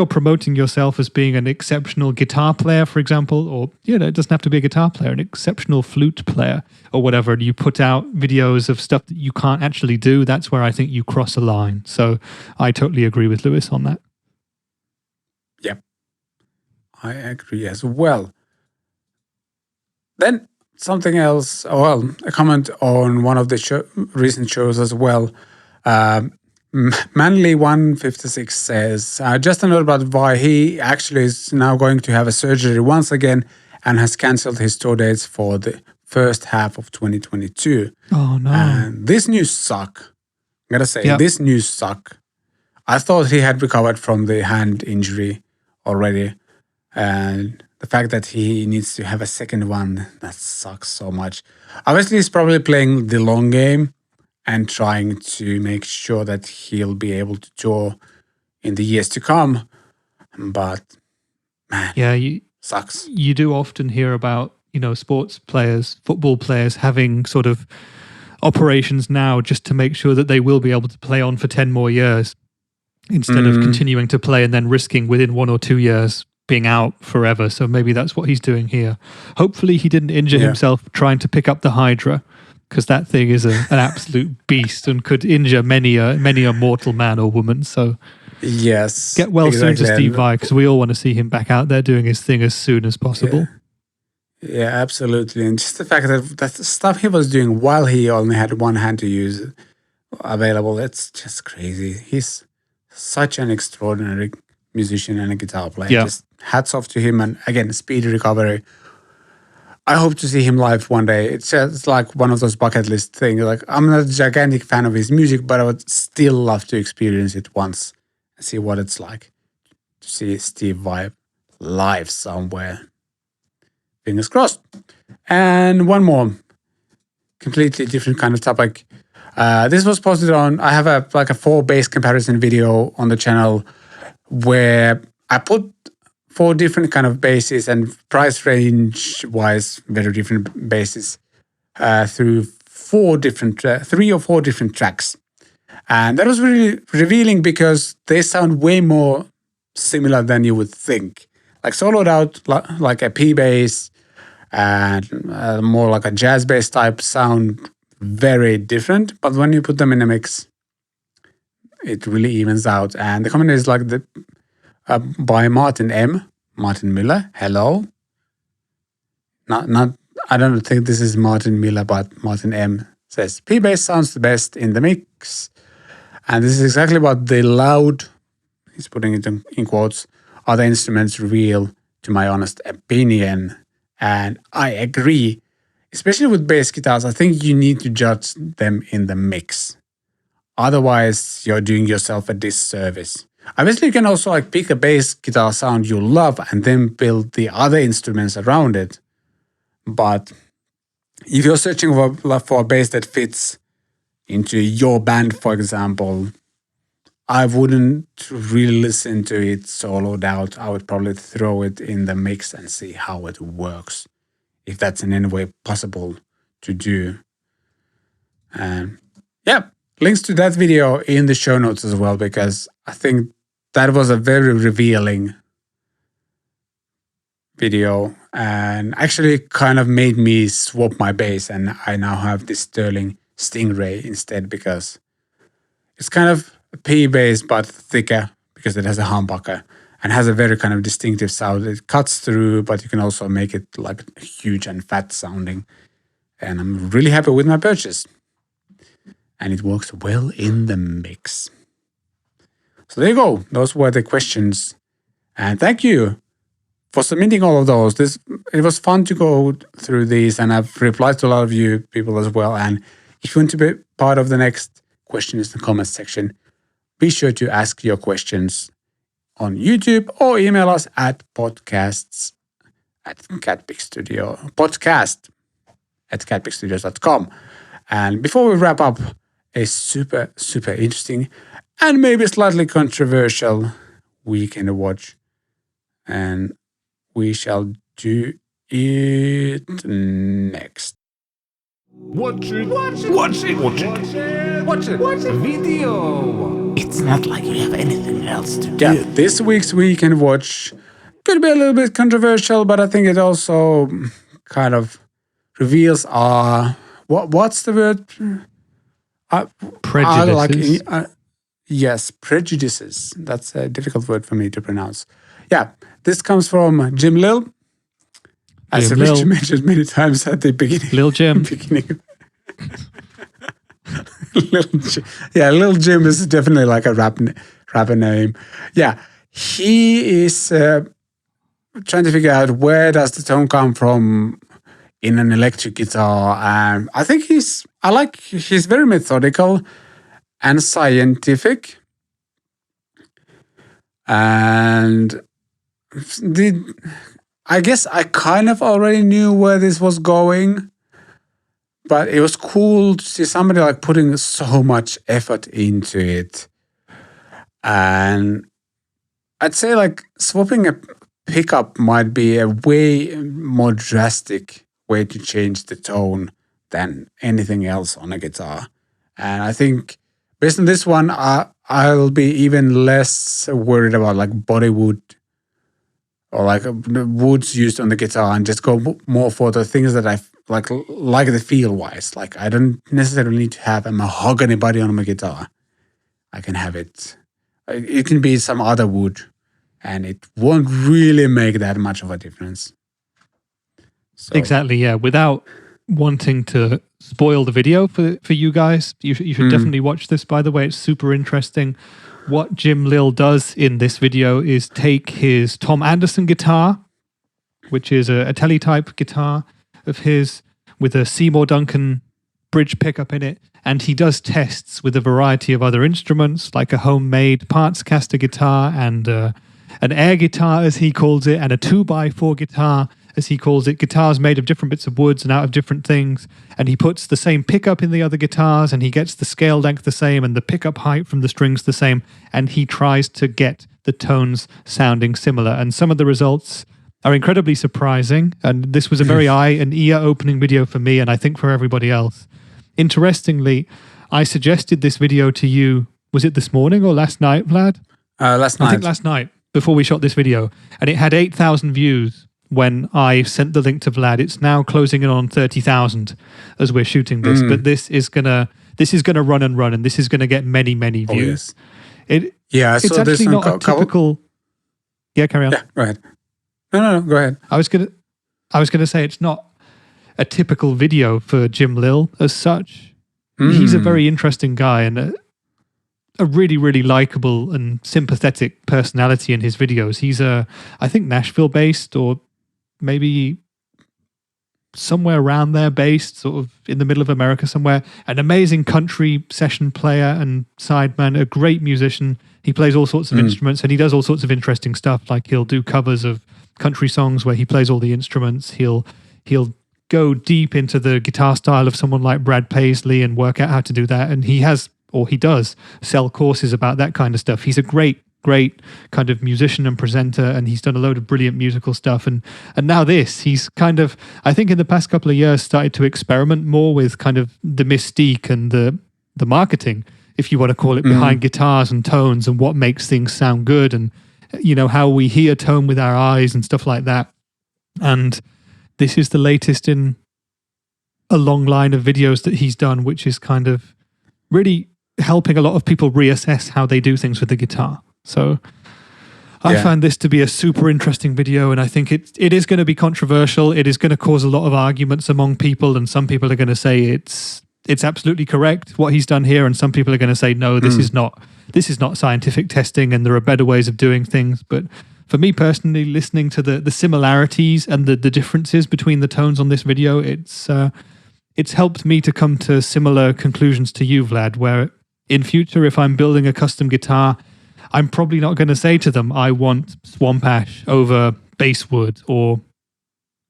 promoting yourself as being an exceptional guitar player, for example, or it doesn't have to be a guitar player, an exceptional flute player or whatever, and you put out videos of stuff that you can't actually do, that's where I think you cross a line. So I totally agree with Lewis on that. Yep, I agree as well. Then something else, a comment on one of the recent shows as well. Manly156 says, just a note about why he actually is now going to have a surgery once again and has cancelled his tour dates for first half of 2022. Oh no. And this news suck. I gotta say, Yep. this news suck. I thought he had recovered from the hand injury already. And the fact that he needs to have a second one, that sucks so much. Obviously, he's probably playing the long game and trying to make sure that he'll be able to tour in the years to come. But, man, Yeah, sucks. you do often hear about, sports players, football players having sort of operations now just to make sure that they will be able to play on for 10 more years instead of continuing to play and then risking within 1 or 2 years being out forever. So maybe that's what he's doing here. Hopefully he didn't injure himself trying to pick up the Hydra, because that thing is an absolute beast and could injure many a mortal man or woman. So yes, get well soon to exactly. Steve Vai, because we all want to see him back out there doing his thing as soon as possible. Yeah, absolutely. And just the fact that the stuff he was doing while he only had one hand to use available, it's just crazy. He's such an extraordinary musician and a guitar player. Yeah. Just hats off to him. And again, speedy recovery. I hope to see him live one day. It's just like one of those bucket list things. Like, I'm not a gigantic fan of his music, but I would still love to experience it once and see what it's like to see Steve Vai live somewhere. Fingers crossed. And one more, completely different kind of topic. This was posted on, I have a 4 bass comparison video on the channel where I put 4 different kind of basses and price range wise, very different basses through 3 or 4 different tracks. And that was really revealing because they sound way more similar than you would think. Like soloed out, like a P bass, and more like a jazz bass type sound, very different. But when you put them in a mix, it really evens out. And the comment is like by Martin Miller. Hello. Not. I don't think this is Martin Miller, but Martin M says P bass sounds the best in the mix, and this is exactly what the loud. He's putting it in quotes. Other instruments reveal, to my honest opinion. And I agree, especially with bass guitars. I think you need to judge them in the mix. Otherwise, you're doing yourself a disservice. Obviously, you can also pick a bass guitar sound you love and then build the other instruments around it. But if you're searching for a bass that fits into your band, for example, I wouldn't really listen to it soloed out. I would probably throw it in the mix and see how it works, if that's in any way possible to do. And links to that video in the show notes as well, because I think that was a very revealing video and actually kind of made me swap my bass, and I now have this Sterling Stingray instead, because it's kind of a P bass but thicker because it has a humbucker and has a very kind of distinctive sound. It cuts through, but you can also make it like huge and fat sounding. And I'm really happy with my purchase. And it works well in the mix. So there you go. Those were the questions. And thank you for submitting all of those. It was fun to go through these, and I've replied to a lot of you people as well. And if you want to be part of the next questions in the comments section, be sure to ask your questions on YouTube or email us at podcast@catpickstudios.com. And before we wrap up, a super, super interesting and maybe slightly controversial weekend watch. And we shall do it next. Watch it. Video. It's not like you have anything else to do. Yeah, this week's weekend watch could be a little bit controversial, but I think it also kind of reveals what's the word? Prejudices. Yes, prejudices. That's a difficult word for me to pronounce. Yeah, this comes from Jim Lill. As Rich mentioned many times at the beginning. Lil Jim. Lil Jim is definitely like a rapper name. Yeah, he is trying to figure out where does the tone come from in an electric guitar. And I think he's very methodical and scientific. And I guess I kind of already knew where this was going, but it was cool to see somebody like putting so much effort into it. And I'd say like swapping a pickup might be a way more drastic way to change the tone than anything else on a guitar. And I think based on this one, I'll be even less worried about like body wood or like the woods used on the guitar, and just go more for the things that I like the feel wise. Like I don't necessarily need to have a mahogany body on my guitar. I can have it. It can be some other wood, and it won't really make that much of a difference. So. Exactly, yeah. Without wanting to spoil the video for you guys, you should definitely watch this, by the way. It's super interesting. What Jim Lill does in this video is take his Tom Anderson guitar, which is a teletype guitar of his with a Seymour Duncan bridge pickup in it, and he does tests with a variety of other instruments, like a homemade parts caster guitar and an air guitar, as he calls it, and a 2x4 guitar, as he calls it, guitars made of different bits of woods and out of different things. And he puts the same pickup in the other guitars, and he gets the scale length the same and the pickup height from the strings the same, and he tries to get the tones sounding similar. And some of the results are incredibly surprising, and this was a very eye and ear opening video for me, and I think for everybody else. Interestingly, I suggested this video to you, was it this morning or last night, Vlad? Last night. I think last night, before we shot this video, and it had 8,000 views when I sent the link to Vlad. It's now closing in on 30,000 as we're shooting this, but this is gonna run and run, and this is gonna get many views. It's actually not a typical. Yeah, carry on. Yeah, go ahead. No, go ahead. I was gonna say it's not a typical video for Jim Lill as such. He's a very interesting guy and a really likable and sympathetic personality in his videos. He's I think Nashville based, or maybe somewhere around there based, sort of in the middle of America somewhere. An amazing country session player and sideman, a great musician. He plays all sorts of instruments, and he does all sorts of interesting stuff. Like he'll do covers of country songs where he plays all the instruments. He'll go deep into the guitar style of someone like Brad Paisley and work out how to do that. And he does sell courses about that kind of stuff. He's a great kind of musician and presenter, and he's done a load of brilliant musical stuff. And now he's kind of, I think in the past couple of years, started to experiment more with kind of the mystique and the marketing, if you want to call it, behind guitars and tones and what makes things sound good, and how we hear tone with our eyes and stuff like that. And this is the latest in a long line of videos that he's done, which is kind of really helping a lot of people reassess how they do things with the guitar. So I find this to be a super interesting video, and I think it is going to be controversial. It is going to cause a lot of arguments among people, and some people are going to say it's absolutely correct what he's done here, and some people are going to say no, this is not scientific testing, and there are better ways of doing things. But for me personally, listening to the similarities and the differences between the tones on this video, it's helped me to come to similar conclusions to you, Vlad, where in future, if I'm building a custom guitar, I'm probably not going to say to them, I want swamp ash over basswood or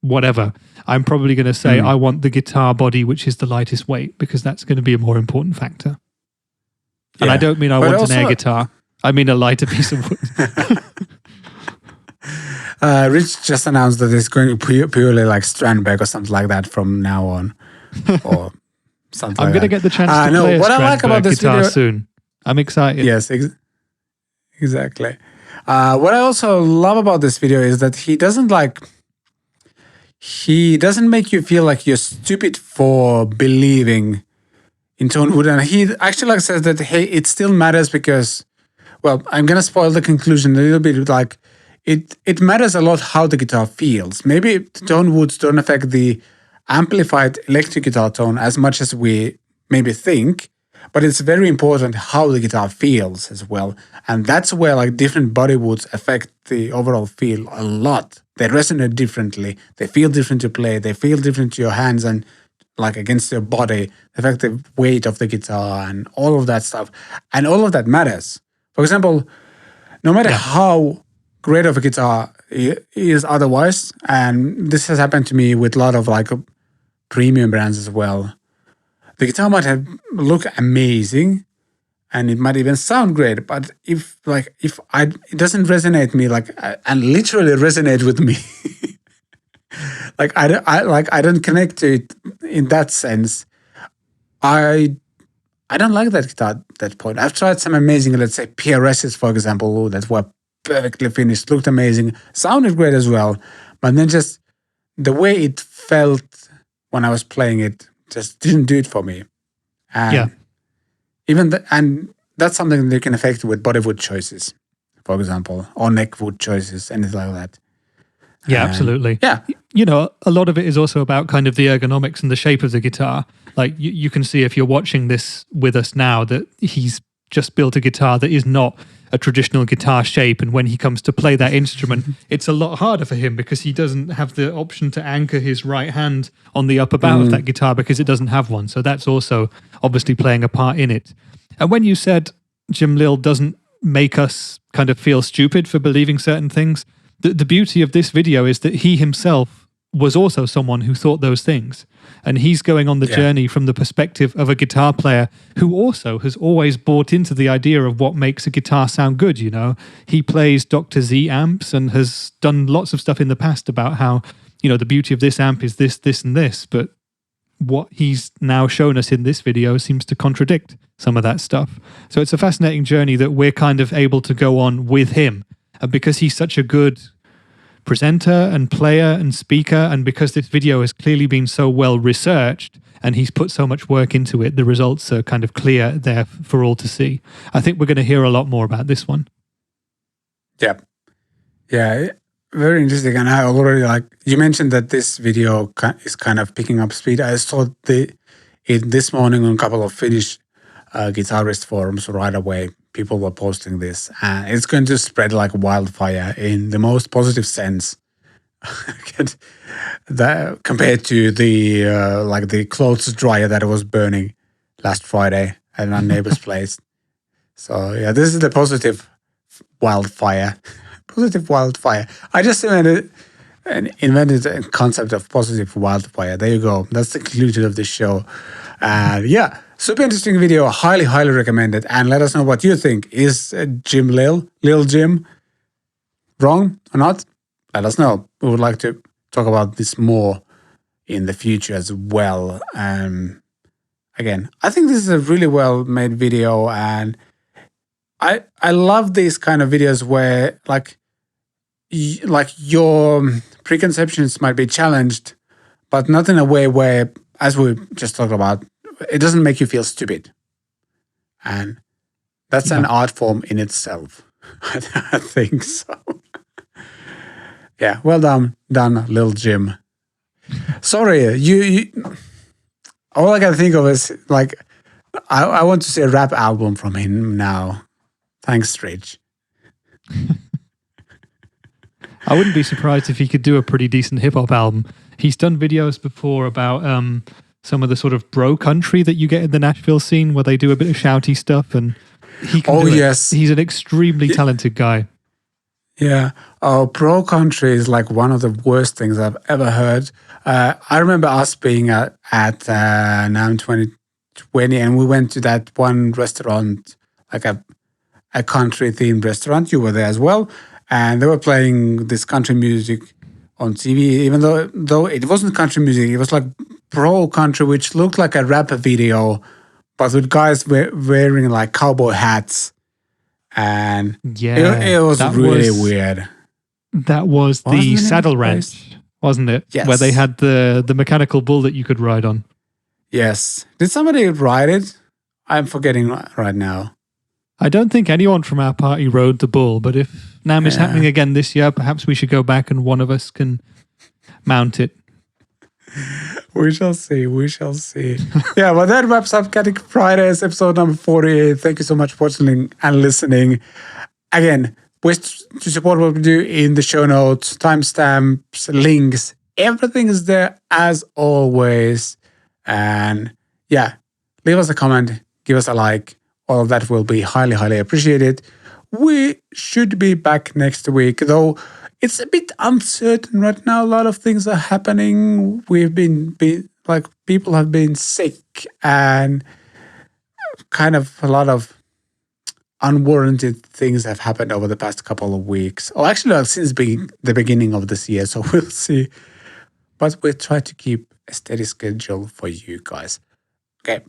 whatever. I'm probably going to say, I want the guitar body, which is the lightest weight, because that's going to be a more important factor. And I don't mean I want an air guitar. I mean a lighter piece of wood. Rich just announced that it's going to be purely like Strandberg or something like that from now on. Or something I'm going to get the chance to play a Strandberg guitar soon. I'm excited. Yes, exactly. What I also love about this video is that he doesn't make you feel like you're stupid for believing in tonewood. And he actually says that, hey, it still matters because, well, I'm going to spoil the conclusion a little bit. Like, it matters a lot how the guitar feels. Maybe tonewoods don't affect the amplified electric guitar tone as much as we maybe think, but it's very important how the guitar feels as well. And that's where like different body woods affect the overall feel a lot. they resonate differently. They feel different to play. They feel different to your hands and like against your body, the effective weight of the guitar and all of that stuff. And all of that matters. For example, no matter how great of a guitar is otherwise, and this has happened to me with a lot of like premium brands as well, the guitar might look amazing and it might even sound great, but if it doesn't resonate me and literally resonate with me, I don't connect to it in that sense. I don't like that guitar at that point. I've tried some amazing, let's say PRSs, for example, that were perfectly finished, looked amazing, sounded great as well, but then just the way it felt when I was playing it just didn't do it for me. And and that's something that can affect with body wood choices, for example, or neck wood choices, anything like that. Yeah, absolutely. Yeah. A lot of it is also about kind of the ergonomics and the shape of the guitar. Like you can see if you're watching this with us now that he's just built a guitar that is not a traditional guitar shape. And when he comes to play that instrument, it's a lot harder for him because he doesn't have the option to anchor his right hand on the upper bow of that guitar because it doesn't have one. So that's also obviously playing a part in it. And when you said Jim Lill doesn't make us kind of feel stupid for believing certain things, the beauty of this video is that he himself was also someone who thought those things. And he's going on the journey from the perspective of a guitar player who also has always bought into the idea of what makes a guitar sound good, He plays Dr. Z amps and has done lots of stuff in the past about how, the beauty of this amp is this, this, and this. But what he's now shown us in this video seems to contradict some of that stuff. So it's a fascinating journey that we're kind of able to go on with him. And because he's such a good presenter and player and speaker, and because this video has clearly been so well researched and he's put so much work into it, the results are kind of clear there for all to see. I think we're going to hear a lot more about this one. Yeah, very interesting. And I already you mentioned that this video is kind of picking up speed. I saw it this morning on a couple of Finnish guitarist forums right away. People were posting this, and it's going to spread like wildfire in the most positive sense. That compared to the clothes dryer that was burning last Friday at our neighbor's place. So this is the positive wildfire. Positive wildfire. I just invented a concept of positive wildfire. There you go. That's the conclusion of this show. Super interesting video. Highly, highly recommended. And let us know what you think. Is Jim Lill, Lil Jim, wrong or not? Let us know. We would like to talk about this more in the future as well. Again, I think this is a really well made video, and I love these kind of videos where like your preconceptions might be challenged, but not in a way where, as we just talked about, it doesn't make you feel stupid. And that's an art form in itself. I think so. Well done, Lil Jim. Sorry, you all I can think of is I want to see a rap album from him now. Thanks, Rich. I wouldn't be surprised if he could do a pretty decent hip-hop album. He's done videos before about some of the sort of bro country that you get in the Nashville scene where they do a bit of shouty stuff, and he can do it. He's an extremely talented guy. Yeah. Bro country is like one of the worst things I've ever heard. I remember us being at NAMM 2020, and we went to that one restaurant, like a country themed restaurant. You were there as well, and they were playing this country music on TV, even though it wasn't country music. It was like bro country, which looked like a rap video, but with guys wearing like cowboy hats. And it was really weird. That was the Saddle Ranch, wasn't it? Yes. Where they had the mechanical bull that you could ride on. Yes. Did somebody ride it? I'm forgetting right now. I don't think anyone from our party rode the bull, but if NAMM is happening again this year, perhaps we should go back and one of us can mount it. We shall see. Well, that wraps up CatPick Fridays, episode number 48. Thank you so much for watching and listening. Again, Ways to support what we do in the show notes, timestamps, links, everything is there as always. And yeah, leave us a comment, give us a like. All of that will be highly, highly appreciated. We should be back next week, though it's a bit uncertain right now. A lot of things are happening. We've been like, people have been sick and kind of a lot of unwarranted things have happened over the past couple of weeks. Or actually, since the beginning of this year, so we'll see. But we'll try to keep a steady schedule for you guys. Okay.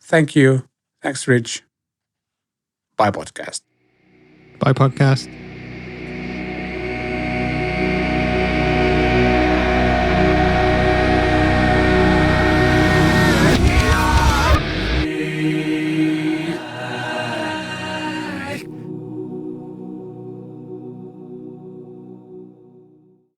Thank you. Thanks, Rich. Bye, podcast. Bye, podcast.